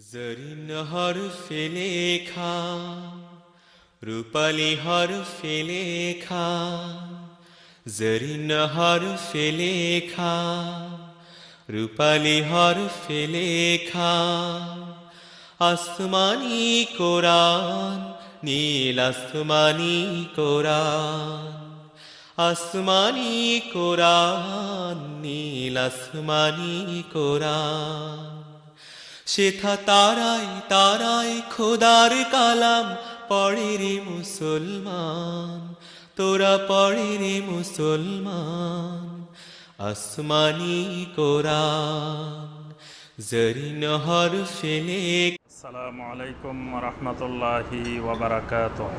জরিন হরফে লেখা, রূপালি হরফে লেখা, জরিন হরফে লেখা, রূপালি হরফে লেখা। আসমানি কোরআন, নীল আসমানি কোরআন, আসমানি কোরআন, নীল আসমানি কোরআন। সেথা তারায় তারায় খোদার কালাম পড়ে রে মুসলমান, তোরা পড়ে রে মুসলমান। আসমানি কোরআন, জরিন হরফে লেখা। আসসালামু আলাইকুম ওয়া রাহমাতুল্লাহি ওয়া বারাকাতুহু।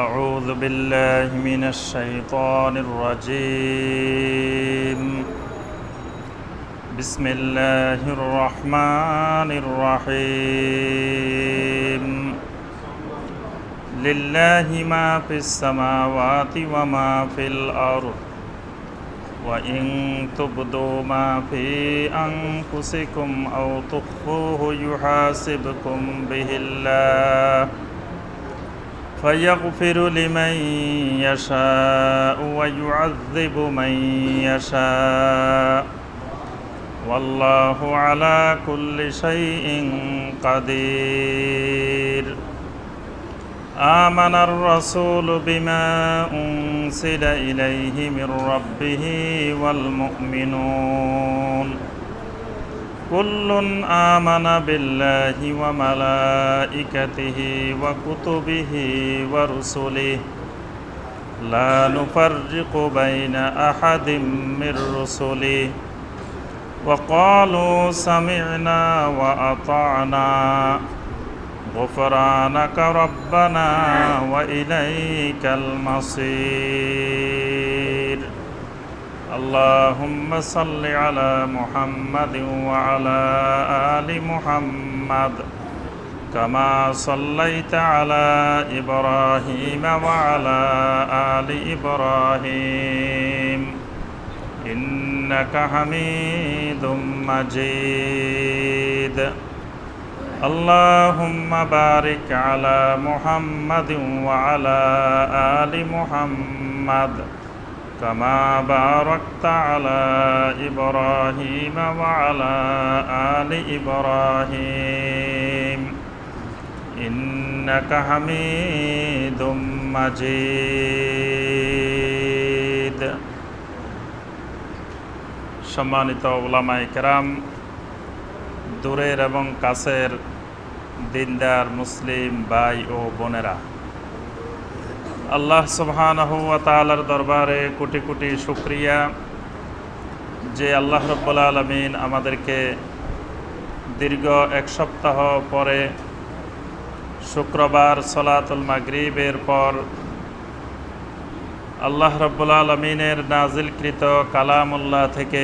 আউযু বিল্লাহি মিনাশ শাইতানির রাজীম। বিসমিল্লাহির রহমানির রহিম। লিল্লাহি মা ফিস সামাওয়াতি ওয়া মা ফিল আরদ। وَإِن تُبْدُوا مَا فِي أَنفُسِكُمْ أَوْ تُخْفُوهُ يُحَاسِبْكُم بِهِ اللَّهُ فَيَغْفِرُ لِمَن يَشَاءُ وَيُعَذِّبُ مَن يَشَاءُ وَاللَّهُ عَلَى كُلِّ شَيْءٍ قَدِيرٌ. آمن الرسول بما أنزل إليه من ربه والمؤمنون كل آمن بالله وملائكته وكتبه ورسله لا نفرق بين أحد من رسله وقالوا سمعنا وأطعنا غفرانك ربنا وإليك المصير. اللهم صل على محمد وعلى آل محمد كما صليت على إبراهيم وعلى آل إبراهيم إنك حميد مجيد. اللهم بارك على محمد وعلى آل محمد كما باركت على إبراهيم وعلى آل إبراهيم إنك حميد مجيد. সম্মানিত উলামায়ে কেরাম, দূরের এবং কাছের দিনদার মুসলিম ভাই ও বোনেরা, আল্লাহ সুবহানাহু ওয়া তাআলার দরবারে কোটি কোটি শুকরিয়া যে আল্লাহ রাব্বুল আলামিন আমাদেরকে দীর্ঘ এক সপ্তাহ পরে শুক্রবার সলাতুল মাগরিবের পর আল্লাহ রাব্বুল আলামিনের নাজিলকৃত কালামুল্লাহ থেকে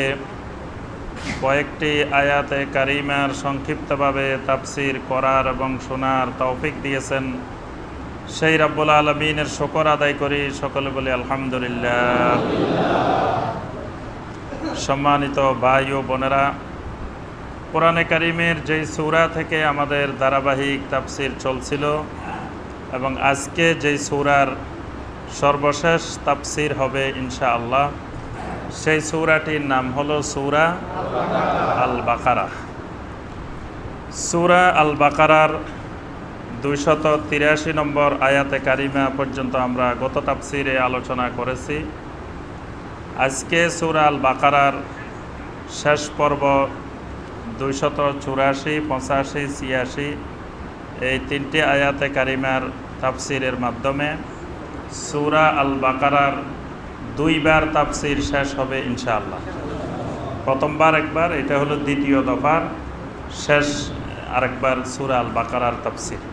কয়েকটি আয়াতে কারিমার সংক্ষিপ্তভাবে তাফসির করার এবং শোনার তৌফিক দিয়েছেন। সেই রাব্বুল আলামিনের শুকর আদায় করি, সকলে বলি আলহামদুলিল্লাহ। সম্মানিত ভাই ও বোনেরা, কোরআনে কারিমের যেই সূরা থেকে আমাদের ধারাবাহিক তাফসির চলছিল এবং আজকে যেই সূরার সর্বশেষ তাফসির হবে ইনশাআল্লাহ, সেই সূরাটির নাম হলো সূরা আল বাকারা। সূরা আল বাকারার 283 নম্বর আয়াতে কারিমা পর্যন্ত আমরা গত তাফসিরে আলোচনা করেছি। আজকে সূরা আল বাকারার শেষ পর্ব 284, 85, 86 এই তিনটি আয়াতে কারিমার তাফসিরের মাধ্যমে সূরা আল বাকারার দুইবার তাফসির শেষ হবে ইনশাআল্লাহ। প্রথমবার একবার, এটা হলো দ্বিতীয় দফার শেষ আরেকবার সূরা আল বাকারার তাফসির।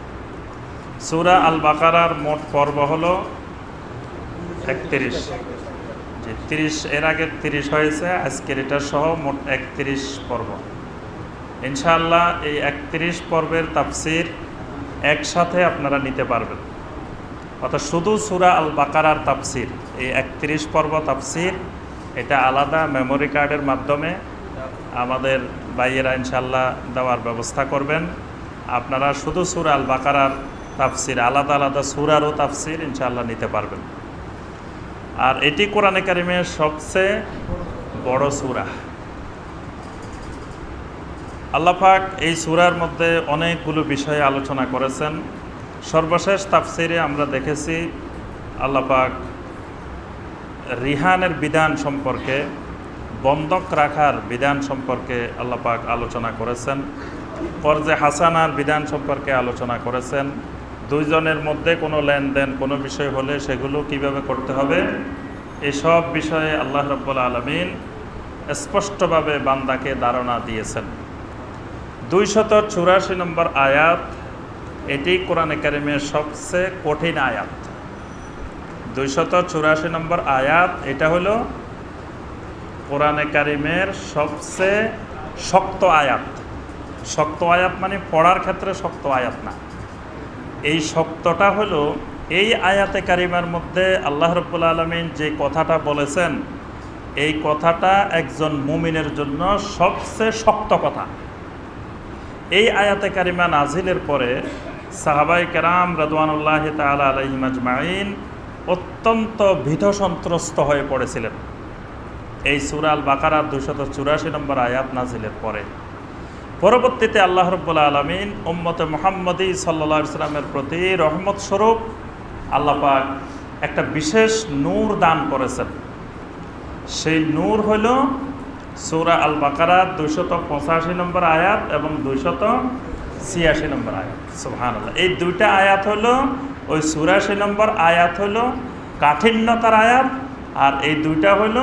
সূরা আল বাকারার মোট পর্ব হলো 31, যে 30 এর আগে 30 হয়েছে, আজকের এটা সহ মোট 31 পর্ব ইনশাআল্লাহ। এই 31 পর্বের তাফসির একসাথে আপনারা নিতে পারবেন, অর্থাৎ শুধু সূরা আল বাকারার তাফসির, এই 31 পর্ব তাফসির, এটা আলাদা মেমোরি কার্ডের মাধ্যমে আমাদের ভাইয়েরা ইনশাল্লাহ দেওয়ার ব্যবস্থা করবেন। আপনারা শুধু সূরা আল বাকারার তাফসির, আলাদা আলাদা সূরারও তাফসির ইনশাল্লাহ নিতে পারবেন। আর এটি কোরআনে কারিমের সবচেয়ে বড় সূরা। আল্লাহ পাক এই সূরার মধ্যে অনেকগুলো বিষয়ে আলোচনা করেছেন। সর্বশেষ তাফসিরে আমরা দেখেছি আল্লাহ পাক রিহানের বিধান সম্পর্কে, বন্ধক রাখার বিধান সম্পর্কে আল্লাহ পাক আলোচনা করেছেন। কর্জে হাসানার বিধান সম্পর্কে আলোচনা করেছেন। দুইজনের মধ্যে কোনো লেনদেন, কোনো বিষয় হলে সেগুলো কিভাবে করতে হবে, এসব বিষয়ে আল্লাহ রাব্বুল আলামিন স্পষ্টভাবে বান্দাকে ধারণা দিয়েছেন। 284 নম্বর আয়াত, এটি কোরআনে কারিমের সবচেয়ে কঠিন আয়াত। 284 নম্বর আয়াত, এটা হলো কোরআনে কারিমের সবচেয়ে শক্ত আয়াত। শক্ত আয়াত মানে পড়ার ক্ষেত্রে শক্ত আয়াত না, এই শক্তটা হলো এই আয়াতে কারিমার মধ্যে আল্লাহ রাব্বুল আলামিন যে কথাটা বলেছেন, এই কথাটা একজন মুমিনের জন্য সবচেয়ে শক্ত কথা। এই আয়াতে কারিমা নাজিলের পরে সাহাবায়ে কেরাম রাদওয়ানুল্লাহি তাআলা আলাইহিম আজমাইন অত্যন্ত ভীত সন্ত্রস্ত হয়ে পড়েছিলেন এই সূরা আল বাকারার 284 নম্বর আয়াত নাজিলের পরে। পরবর্তীতে আল্লাহ রাব্বুল আলামিন উম্মতে মুহাম্মদী সাল্লাল্লাহু আলাইহি ওয়াসাল্লামের প্রতি রহমত স্বরূপ আল্লাহ পাক একটা বিশেষ নূর দান করেছেন। সেই নূর হলো সূরা আল বাকারার 285 নম্বর আয়াত এবং 286 নম্বর আয়াত। সুবহানাল্লাহ, এই দুইটা আয়াত হলো, ওই 84 নম্বর আয়াত হলো কাঠিন্যতার আয়াত, আর এই দুইটা হলো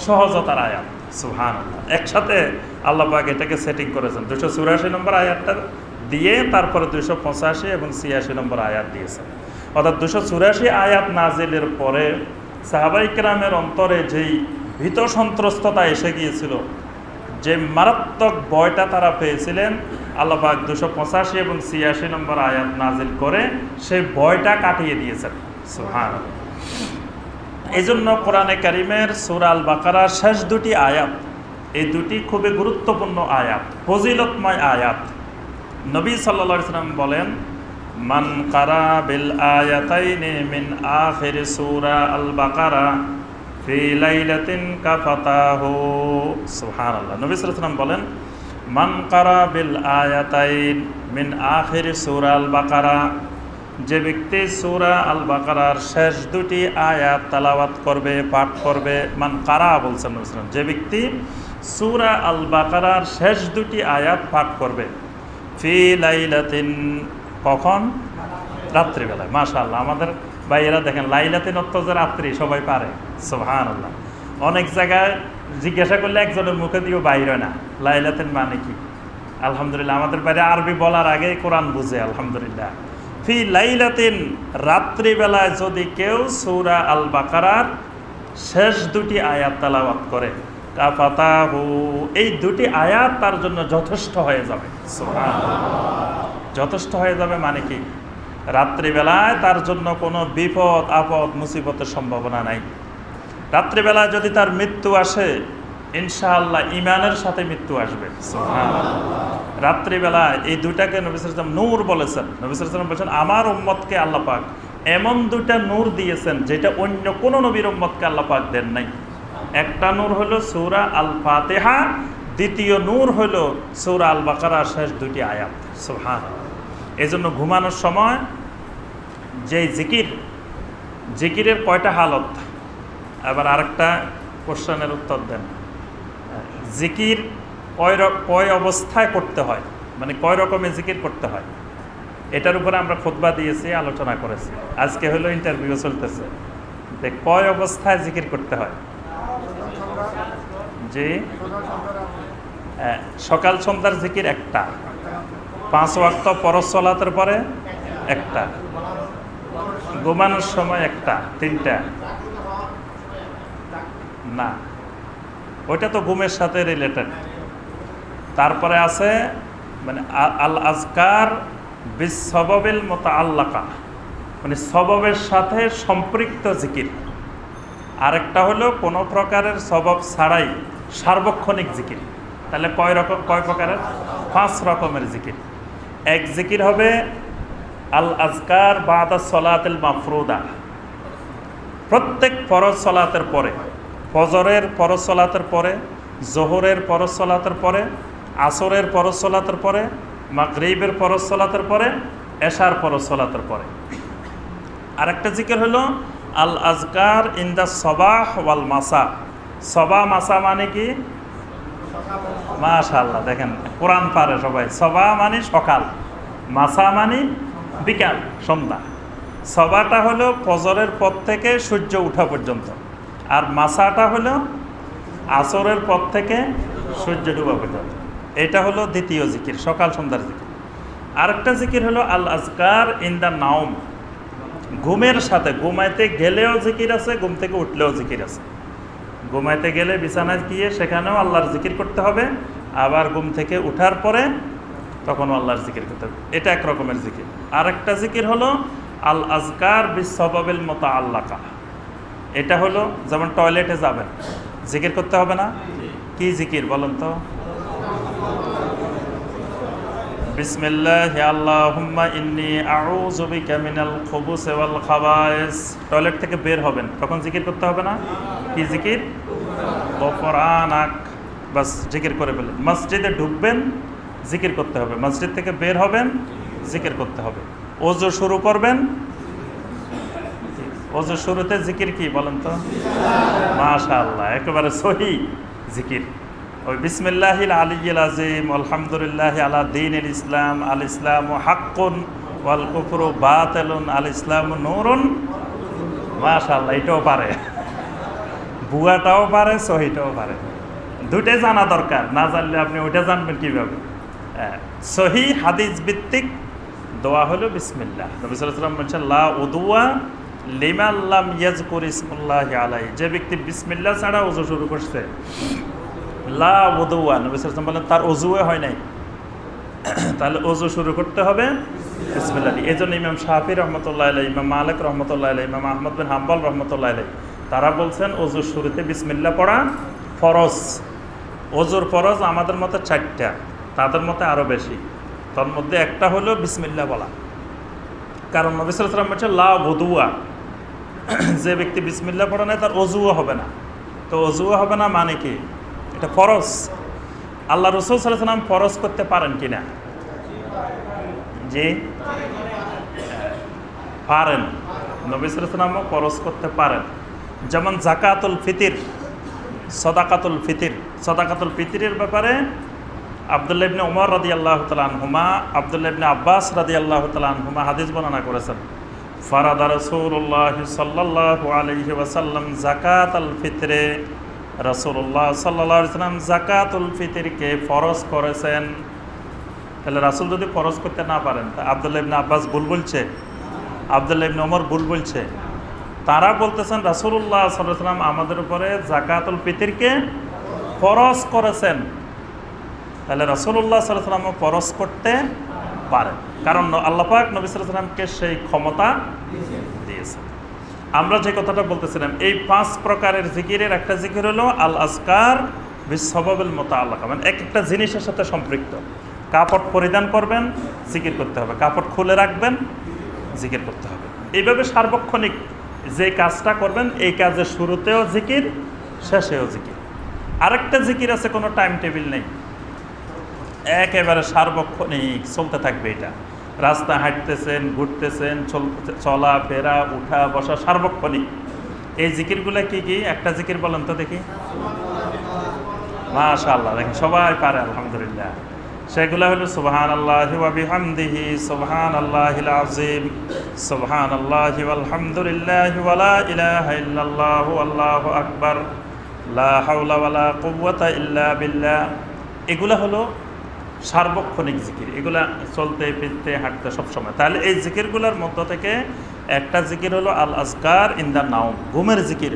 সহজতার আয়াত। সুবহানাল্লাহ, একসাথে আল্লাহ পাক এটাকে সেটিং করেছেন। 284 নম্বর আয়াতটা দিয়ে তারপরে 285 এবং 86 নম্বর আয়াত দিয়েছেন। অর্থাৎ 284 আয়াত নাজিলের পরে সাহাবায়ে কেরামের অন্তরে যেই ভীত সন্ত্রস্ততা এসে গিয়েছিল, যে মারাত্মক ভয়টা তারা পেয়েছিলেন, আল্লাহ পাক 285 এবং 86 নম্বর আয়াত নাজিল করে সেই ভয়টা কাটিয়ে দিয়েছেন। সুবহানাল্লাহ, এই জন্য কোরআনে কারিমের সূরা আল বাকারার শেষ দুটি আয়াত, এই দুটি খুবই গুরুত্বপূর্ণ আয়াত, ফজিলতময় আয়াত। নবী সাল্লাল্লাহু আলাইহি ওয়াসাল্লাম বলেন, মান কারা বিল আয়াতাইনি মিন আখির সূরা আল বাকারা ফি লাইলাতিন কাফাতাহু। সুবহানাল্লাহ, নবী সাল্লাল্লাহু আলাইহি ওয়াসাল্লাম বলেন, মান কারা বিল আয়াতাইন মিন আখির সূরা আল বাকারা, যে ব্যক্তি সূরা আল বাকারার শেষ দুটি আয়াত তেলাওয়াত করবে, পাঠ করবে। মান কারা বলছেন নবী সাল্লাল্লাহু আলাইহি ওয়াসাল্লাম, যে ব্যক্তি সূরা আল বাকারার শেষ দুটি আয়াত পাঠ করবে, ফি লাইলাতিন, কখন? রাত্রিবেলায়। মাশাআল্লাহ, আমাদের ভাইয়েরা দেখেন লাইলাতিন অর্থ যে রাত্রি সবাই পারে। সুবহানাল্লাহ, অনেক জায়গায় জিজ্ঞাসা করলে একজনের মুখে দিয়েও বাইরে না লাইলাতিন মানে কি। আলহামদুলিল্লাহ, আমাদের বাইরে আরবি বলার আগেই কোরআন বুঝে। আলহামদুলিল্লাহ, ফি লাইলাতিন, রাত্রিবেলায় যদি কেউ সূরা আল বাকারার শেষ দুটি আয়াত তেলাওয়াত করে, কাফাতাহু, এই দুটি আয়াত তার জন্য যথেষ্ট হয়ে যাবে। সুবহানাল্লাহ, যথেষ্ট হয়ে যাবে মানে কি? রাত্রিবেলায় তার জন্য কোনো বিপদ আপদ মুসিবতের সম্ভাবনা নাই। রাত্রিবেলায় যদি তার মৃত্যু আসে, ইনশাআল্লাহ ঈমানের সাথে মৃত্যু আসবে। সুবহানাল্লাহ, রাত্রিবেলায় এই দুইটাকে নবী সাল্লাল্লাহু আলাইহি ওয়াসাল্লাম নূর বলেছেন। নবী সাল্লাল্লাহু আলাইহি ওয়াসাল্লাম বলেছেন, আমার উম্মতকে আল্লাহ পাক এমন দুইটা নূর দিয়েছেন যেটা অন্য কোনো নবীর উম্মতকে আল্লাহ পাক দেন নাই। একটা নূর হলো সূরা আল ফাতিহা, দ্বিতীয় নূর হলো সূরা আল বাকারার শেষ দুটি আয়াত। সুবহানাল্লাহ, এই জন্য ঘুমানোর সময় যে জিকিরের কয়টা হালত? আবার আরেকটা কোশ্চেনের উত্তর দেন, জিকির কয় অবস্থায় করতে হয়, মানে কয় রকমের জিকির করতে হয়, এটার উপরে আমরা খুতবা দিয়েছি, আলোচনা করেছি। আজকে হলো ইন্টারভিউ চলতেছে, কয় অবস্থায় জিকির করতে হয়? জি, সকাল সন্ধ্যার জিকির একটা, 5 ওয়াক্ত ফরজ সালাতের পরে একটা, ঘুমানোর সময় একটা, 3টা না, ওইটা তো ঘুমের সাথে রিলেটেড। তারপরে আছে মানে আল আজকার বিসবাবিল মুতাআল্লাকা, মানে সববের সাথে সম্পৃক্ত জিকির। আরেকটা হলো কোনো প্রকারের সবব ছাড়াই সার্বক্ষণিক জিকির। তাহলে কয় প্রকারের? 5 রকমের জিকির। এক জিকির হবে আল আজকার বাদা সলাতুল মাফরুদা, প্রত্যেক ফরজ সলাতের পরে, ফজরের ফরজ সলাতের পরে, জোহরের ফরজ সলাতের পরে, আসরের ফরজ সলাতের পরে, মাগরিবের ফরজ সলাতের পরে, এশার ফরজ সলাতের পরে। আরেকটা জিকির হলো আল আজকার ইন দা সবাহ ওয়াল মাসা। সবা মাসা মানে কি? মাশাআল্লাহ, দেখেন কোরআন পারে সবাই। সবা মানে সকাল, মাসা মানে বিকাল, সন্ধ্যা। সবাটা হলো ফজরের পর থেকে সূর্য ওঠা পর্যন্ত, আর মাসাটা হলো আসরের পর থেকে সূর্য ডুবা পর্যন্ত। এটা হলো দ্বিতীয় জিকির, সকাল সন্ধ্যার জিকির। আরেকটা জিকির হলো আল আজকার ইন দ্য নাওম, ঘুমের সাথে। ঘুমাইতে গেলেও জিকির আছে, ঘুম থেকে উঠলেও জিকির আছে। ঘুমাইতে গেলে বিছানায় গিয়ে সেখানেও আল্লাহর জিকির করতে হবে, আবার ঘুম থেকে উঠার পরে তখনও আল্লাহর জিকির করতে হবে। এটা এক রকমের জিকির। আরেকটা জিকির হলো আল আজকার বিসবাবিল মুতাআল্লাকা। এটা হলো যেমন টয়লেটে যাবেন, জিকির করতে হবে না? কি জিকির বলেন তো? বিসমিল্লাহি আল্লাহুম্মা ইন্নী আউযু বিকা মিনাল খুবুসি ওয়াল খাবায়েস। টয়লেট থেকে বের হবেন, তখন জিকির করতে হবে না? কি জিকির? গফরানাক। বাস জিকির করে ফেলেন। মসজিদে ঢুকবেন, জিকির করতে হবে। মসজিদ থেকে বের হবেন, জিকির করতে হবে। ওযু শুরু করবেন, ওযু শুরুতে জিকির কি বলেন তো? মাশাআল্লাহ, একেবারে সহি জিকির। ওই বিসমিল্লাহিল আলিয়্যিল আযীম, আলহামদুলিল্লাহি আলা দীনিল ইসলাম, আল ইসলামু হাক্কুন ওয়াল কুফরু বাতিলুন, আল ইসলামু নূরুন। মাশাআল্লাহ, এটাও পারে, বুয়াটাও পারে, সহিটাও পারে। দুইটাই জানা দরকার, না জানলে আপনি ওইটা জানবেন কিভাবে? সহি হাদিস ভিত্তিক দোয়া হলো বিসমিল্লাহ। নবী সাল্লাল্লাহু আলাইহি ওয়াসাল্লাম বলেছেন লা উদুয়া লিমান লাম ইয়াজকুর ইসমুল্লাহি আলাইহি। যে ব্যক্তি বিসমিল্লাহ ছাড়া ওযু শুরু করছে, লা উদুয়া, নবী সাল্লাল্লাহু আলাইহি ওয়াসাল্লাম বলেন তার ওযুও হয় নাই। তাহলে ওযু শুরু করতে হবে বিসমিল্লাহ দিয়ে। এই জন্য ইমাম শাফি রহমতুল্লাহ আলাইহি, ইমাম মালিক রহমতুল্লাহ আলাইহি, ইমাম আহমদ বিন হাম্বল রহমতুল্লাহ আলাইহি, তারা বলছেন ওযুর শুরুতে বিসমিল্লাহ পড়া ফরজ। ওযুর ফরজ আমাদের মতে 4টা, তাদের মতে আরও বেশি। তার মধ্যে একটা হলো বিসমিল্লাহ বলা। কারণ নবী সাল্লাল্লাহু আলাইহি ওয়াসাল্লাম বলছেন লা উদুয়া, যে ব্যক্তি বিসমিল্লাহ পড়ে না তার ওযুও হবে না। তো ওযুও হবে না মানে কি? এটা ফরজ। আল্লাহ রাসূল সাল্লাল্লাহু আলাইহি ওয়াসাল্লাম ফরজ করতে পারেন কিনা? জি, পারেন। নবী সাল্লাল্লাহু আলাইহি ওয়াসাল্লামও ফরজ করতে পারেন। যেমন যাকাতুল ফিতর, সাদাকাতুল ফিতর। সাদাকাতুল ফিতরের ব্যাপারে আব্দুল্লাহ ইবনে উমর রাদিয়াল্লাহু তাআলা আনহুমা, আব্দুল্লাহ ইবনে আব্বাস রাদিয়াল্লাহু তাআলা আনহুমা হাদিস বর্ণনা করেছেন। ফারাদা রাসূলুল্লাহ সাল্লাল্লাহু আলাইহি ওয়াসাল্লাম যাকাতাল ফিতরে, রাসূলুল্লাহ সাল্লাল্লাহু আলাইহি ওয়াসাল্লাম যাকাতুল ফিতরকে ফরজ করেছেন। তাহলে রাসূল যদি ফরজ করতে না পারেন, তা আব্দুল্লাহ ইবনে আব্বাস ভুল বলছে, আব্দুল্লাহ ইবনে ওমর ভুল বলছে। তারা বলতেছেন রাসূলুল্লাহ সাল্লাল্লাহু আলাইহি ওয়াসাল্লাম আমাদের উপরে যাকাতুল ফিতরকে ফরজ করেছেন। তাহলে রাসূলুল্লাহ সাল্লাল্লাহু আলাইহি ওয়াসাল্লাম ফরজ করতে পারেন, কারণ আল্লাহ পাক নবী সাল্লাল্লাহু আলাইহি ওয়াসাল্লামকে সেই ক্ষমতা দিয়েছেন। আমরা যে কথাটা বলতেছিলাম, এই 5 প্রকারের জিকিরের একটা জিকির হলো আল আজকার বিসবাবিল মুতাআল্লাকা, মানে এক একটা জিনিসের সাথে সম্পৃক্ত। কাপড় পরিধান করবেন, জিকির করতে হবে। কাপড় খুলে রাখবেন, জিকির করতে হবে। এইভাবে সার্বক্ষণিক যে কাজটা করবেন, এই কাজের শুরুতেও জিকির, শেষেও জিকির। আরেকটা জিকির আছে, কোনো টাইম টেবিল নেই, একেবারে সার্বক্ষণিক চলতে থাকবে। এটা রাস্তা হাঁটতেছেন, ঘুরতেছেন, চলা ফেরা, উঠা বসা, সার্বক্ষণিক। এই জিকিরগুলো কি কি? একটা জিকির বলেন তো দেখি। মাশাআল্লাহ, দেখেন সবাই পারে, আলহামদুলিল্লাহ। সেগুলো হলো সুবহানাল্লাহি ওয়া বিহামদিহি, সুবহানাল্লাহিল আযীম, সুবহানাল্লাহি ওয়াল হামদুলিল্লাহি ওয়া লা ইলাহা ইল্লাল্লাহু আল্লাহু আকবার, লা হাওলা ওয়া লা কুওয়াতা ইল্লা বিল্লাহ। এগুলো হলো সার্বক্ষণিক জিকির, এগুলা চলতে ফিরতে হাঁটতে সবসময়। তাহলে এই জিকিরগুলোর মধ্য থেকে একটা জিকির হলো আল আজকার ইন দ্য নাওম, ঘুমের জিকির।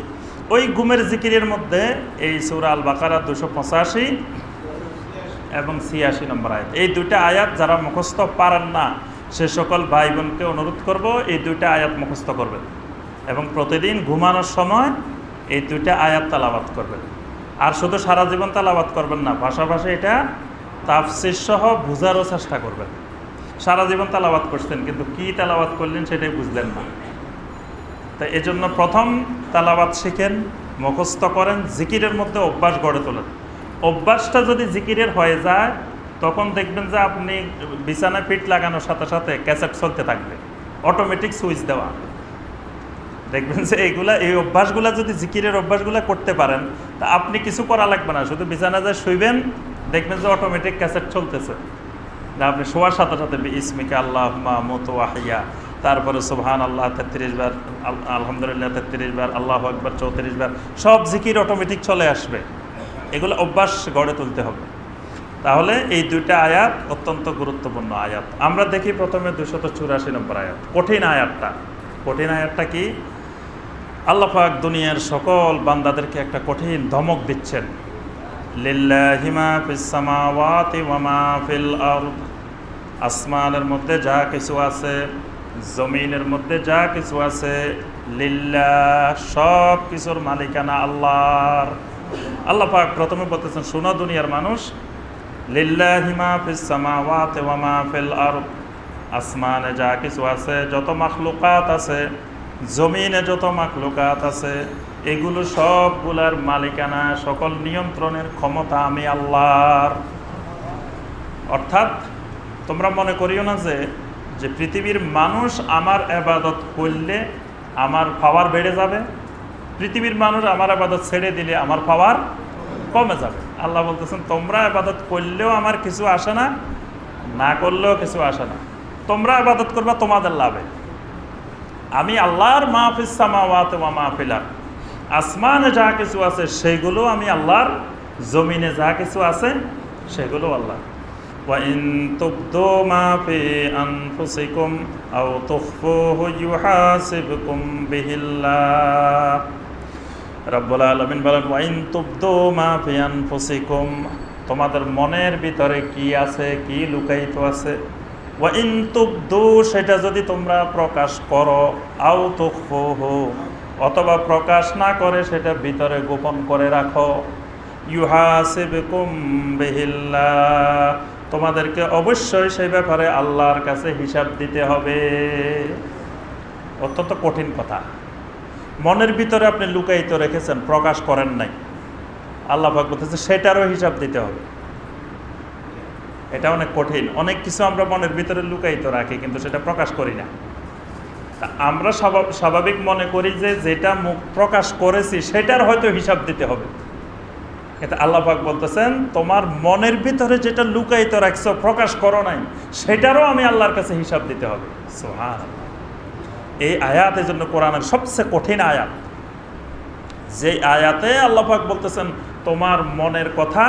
ওই ঘুমের জিকিরের মধ্যে এই সূরা আল বাকারা 285 এবং 86 নম্বর আয়াত, এই দুইটা আয়াত যারা মুখস্থ পারেন না, সে সকল ভাই বোনকে অনুরোধ করব এই দুইটা আয়াত মুখস্থ করবেন এবং প্রতিদিন ঘুমানোর সময় এই দুইটা আয়াত তেলাওয়াত করবেন। আর শুধু সারা জীবন তেলাওয়াত করবেন না, পাশাপাশি এটা তাফসীর সহ বোঝারও চেষ্টা করবেন। সারা জীবন তেলাওয়াত করছেন কিন্তু কি তেলাওয়াত করলেন সেটাই বুঝলেন না। তো এই জন্য প্রথম তেলাওয়াত শিখেন, মুখস্থ করেন, জিকিরের মধ্যে অভ্যাস গড়ে তোলেন। অভ্যাসটা যদি জিকিরের হয়ে যায় তখন দেখবেন যে আপনি বিছানায় পিঠ লাগানোর সাথে সাথে ক্যাসেট চলতে থাকবে, অটোমেটিক সুইচ দেওয়া। দেখবেন যে এই অভ্যাসগুলো যদি জিকিরের অভ্যাসগুলো করতে পারেন তা আপনি কিছু করা লাগবে না, শুধু বিছানায় যায় শুইবেন, দেখবেন যে অটোমেটিক ক্যাসেট চলতেছে। আপনি শোয়ার সাথে সাথে ইসমিকা আল্লাহুম্মা আমুতু ওয়া আহইয়া, তারপরে সুবহানাল্লাহ 33 বার, আলহামদুলিল্লাহ 33 বার, আল্লাহু আকবার 34 বার, সব জিকির অটোমেটিক চলে আসবে। এগুলো অভ্যাস গড়ে তুলতে হবে। তাহলে এই দুইটা আয়াত অত্যন্ত গুরুত্বপূর্ণ আয়াত। আমরা দেখি প্রথমে 284 নম্বর আয়াত, কঠিন আয়াতটা। কঠিন আয়াতটা কি? আল্লাহ পাক দুনিয়ার সকল বান্দাদেরকে একটা কঠিন ধমক দিচ্ছেন। লিল্লাহি মা ফিস সামাওয়াতি ওয়া মা ফিল আরদ, আসমানের মধ্যে যা কিছু আছে, জমিনের মধ্যে যা কিছু আছে, লিল্লাহ, সব কিছুর মালিকানা আল্লাহর। আল্লাহ পাক প্রথমে বলতেছেন, শোনো দুনিয়ার মানুষ, লিল্লাহি মা ফিস সামাওয়াতি ওয়া মা ফিল আরদ, আসমানে যা কিছু আছে, যত মাখলুকাত আছে, জমিনে যত মাখলুকাত আছে, এগুলো সবগুলার মালিকানা, সকল নিয়ন্ত্রণের ক্ষমতা আমি আল্লাহর। অর্থাৎ তোমরা মনে করিও না যে পৃথিবীর মানুষ আমার ইবাদত করলে আমার পাওয়ার বেড়ে যাবে, পৃথিবীর মানুষ আমার ইবাদত ছেড়ে দিলে আমার পাওয়ার কমে যাবে। আল্লাহ বলতেছেন, তোমরা ইবাদত করলেও আমার কিছু আসে না, না করলেও কিছু আসে না। তোমরা ইবাদত করবা তোমাদের লাভে। আমি আল্লাহর মা ফিস সামাওয়াতি ওয়া মা ফিল আরদ, আসমানে যা কিছু আছে সেগুলো আমি আল্লাহর, জমিনে যা কিছু আছে সেগুলো আল্লাহ। ওয়া ইন তুবদু মা ফি আনফুসিকুম আও তুখফুহু ইউহাসিবকুম বিহিল্লাহ। রব্বুল আলামিন বলেন, ওয়া ইন তুবদু মা ফি আনফুসিকুম, তোমাদের মনের ভিতরে কি আছে, কি লুকায়িত আছে, ওয়া ইন তুবদু, সেটা যদি তোমরা প্রকাশ করো, আও তুখফুহু, অথবা প্রকাশ না করে সেটা ভিতরে গোপন করে রাখো, ইউহাসিবকুম বিহিল্লাহ, তোমাদেরকে অবশ্যই সেই ব্যাপারে আল্লাহর কাছে হিসাব দিতে হবে। অত্যন্ত কঠিন কথা। মনের ভিতরে আপনি লুকায়িত রেখেছেন, প্রকাশ করেন নাই, আল্লাহ পাক বলতেছে সেটারও হিসাব দিতে হবে। এটা অনেক কঠিন। অনেক কিছু আমরা মনের ভিতরে লুকায়িত রাখি কিন্তু সেটা প্রকাশ করি না। তা আমরা স্বাভাবিক মনে করি যে যেটা মুখ প্রকাশ করেছি সেটার হয়তো হিসাব দিতে হবে। এটা আল্লাহ পাক বলতেছেন, তোমার মনের ভিতরে যেটা লুকায়িত রাখছো, প্রকাশ করো নাই, সেটারও আমি আল্লাহর কাছে হিসাব দিতে হবে। সুবহানাল্লাহ। এই আয়াত এই জন্য কোরআনের সবচেয়ে কঠিন আয়াত। যে আয়াতে আল্লাহ পাক বলতেছেন, তোমার মনের কথা,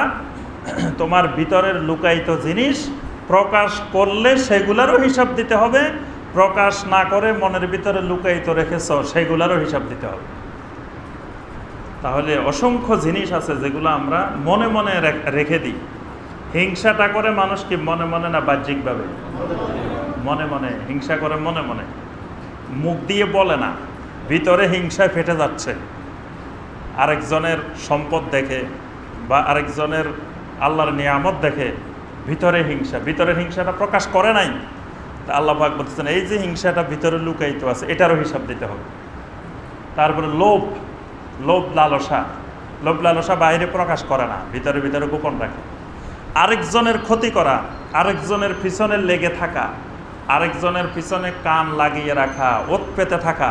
তোমার ভিতরের লুকায়িত জিনিস প্রকাশ করলে সেগুলারও হিসাব দিতে হবে, প্রকাশ না করে মনের ভিতরে লুকায়িত রেখেছ সেগুলারও হিসাব দিতে হবে। তাহলে অসংখ্য জিনিস আছে যেগুলো আমরা মনে মনে রেখে দিই। হিংসাটা করে মানুষ কি মনে মনে না বাহ্যিকভাবে? মনে মনে হিংসা করে, মনে মনে, মুখ দিয়ে বলে না, ভিতরে হিংসায় ফেটে যাচ্ছে। আরেকজনের সম্পদ দেখে বা আরেকজনের আল্লাহর নিয়ামত দেখে ভিতরে হিংসা, ভিতরের হিংসাটা প্রকাশ করে নাই। তা আল্লাহ পাক বলতেছেন, এই যে হিংসাটা ভিতরে লুকায়িত আছে এটারও হিসাব দিতে হবে। তারপরে লোভ, লোভ লালসা, লোভ লালসা বাইরে প্রকাশ করে না, ভিতরে ভিতরে গোপন রাখে। আরেকজনের ক্ষতি করা, আরেকজনের পিছনে লেগে থাকা, আরেকজনের পিছনে কান লাগিয়ে রাখা, ওত পেতে থাকা,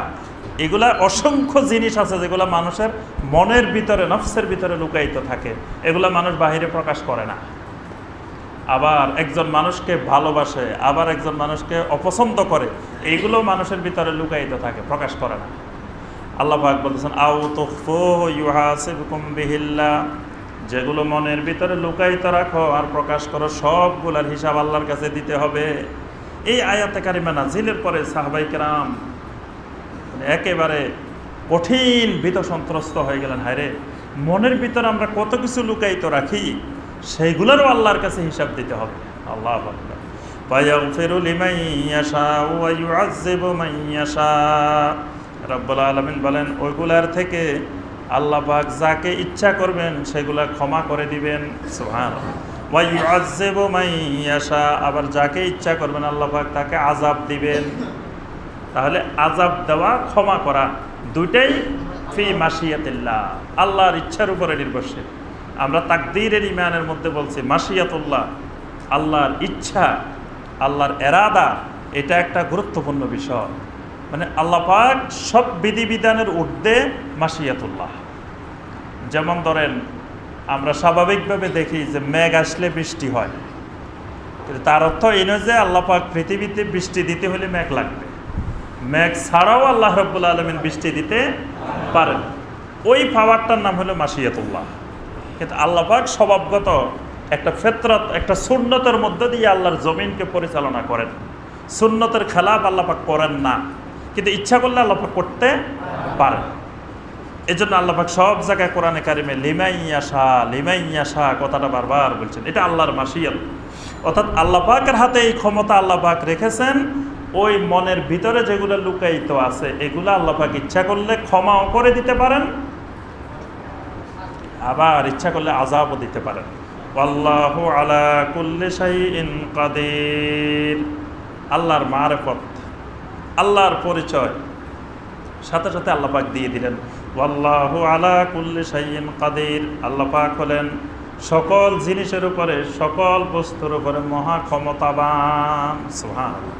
এগুলা অসংখ্য জিনিস আছে যেগুলো মানুষের মনের ভিতরে, নফসের ভিতরে লুকায়িত থাকে। এগুলা মানুষ বাহিরে প্রকাশ করে না। আবার একজন মানুষকে ভালোবাসে, আবার একজন মানুষকে অপছন্দ করে, এইগুলো মানুষের ভিতরে লুকায়িত থাকে, প্রকাশ করে না। আল্লাহ পাক বলতেছেন, আও তুখফুহু ইউহাসিবকুম বিহিল্লাহ, যেগুলো মনের ভিতরে লুকায়িত রাখো আর প্রকাশ করো সবগুলার হিসাব আল্লাহর কাছে দিতে হবে। এই আয়াতে কারিমা নাজিলের পরে সাহাবায়ে কেরাম একেবারে কঠিন ভীত সন্ত্রস্ত হয়ে গেলেন। হায়রে, মনের ভিতরে আমরা কত কিছু লুকায়িত রাখি, সেইগুলোরও আল্লাহর কাছে হিসাব দিতে হবে। আল্লাহু আকবার। ফায়াগফিরু লিমান ইয়াশা ওয়া ইউআযযিবু মান ইয়াশা। রব্বুল আলামিন বলেন, ওইগুলার থেকে আল্লাহ পাক যাকে ইচ্ছা করবেন সেগুলা ক্ষমা করে দিবেন। সুবহানাল্লাহ। ওয়া ইউআযযিবু মান ইয়াশা, আবার যাকে ইচ্ছা করবেন আল্লাহ পাক তাকে আযাব দিবেন। তাহলে আযাব দেওয়া, ক্ষমা করা দুইটাই ফি মাশিয়াতিল্লাহ, আল্লাহর ইচ্ছার উপরে নির্ভরশীল। আমরা তাকদীরের ঈমানের মধ্যে বলছি মাশিয়াতুল্লাহ, আল্লাহর ইচ্ছা, আল্লাহর এরাদা, এটা একটা গুরুত্বপূর্ণ বিষয়। মানে আল্লাহ পাক সব বিধিবিধানের ঊর্ধ্বে মাশিয়াতুল্লাহ। যেমন ধরেন আমরা স্বাভাবিকভাবে দেখি যে মেঘ আসলে বৃষ্টি হয়, কিন্তু তার অর্থ এই নয় যে আল্লাহ পাক পৃথিবীতে বৃষ্টি দিতে হলে মেঘ লাগবে। মেঘ ছাড়াও আল্লাহ রাব্বুল আলামিন বৃষ্টি দিতে পারেন। ওই পাওয়ারটার নাম হলো মাশিয়াতুল্লাহ। কিন্তু আল্লাহ পাক স্বভাবগত একটা ফিতরত, একটা সুন্নতের মধ্য দিয়ে আল্লাহর জমিনকে পরিচালনা করেন। সুন্নতের খেলাফ আল্লাহ পাক করেন না, কিন্তু ইচ্ছা করলে আল্লাহ পাক করতে পারেন। এই জন্য আল্লাহ পাক সব জায়গায় কোরআনে কারিমে লিমাইয়াশা কথাটা বারবার বলছেন। এটা আল্লাহর মাশিয়াত, অর্থাৎ আল্লাহ পাকের হাতে এই ক্ষমতা আল্লাহ পাক রেখেছেন। ওই মনের ভিতরে যেগুলো লুকায়িত আছে এগুলো আল্লাহ পাক ইচ্ছা করলে ক্ষমাও করে দিতে পারেন, আবার ইচ্ছা করলে আযাবও দিতে পারেন। আল্লাহু আলা কুল্লি শাইইন কাদির। আল্লাহর মারিফত, আল্লাহর পরিচয় সাথে সাথে আল্লাহ পাক দিয়ে দিলেন আল্লাহু আলা কুল্লি শাইইন কাদির। আল্লাহ পাক হলেন সকল জিনিসের উপরে, সকল বস্তুর উপরে মহা ক্ষমতাবান। সুবহানাল্লাহ।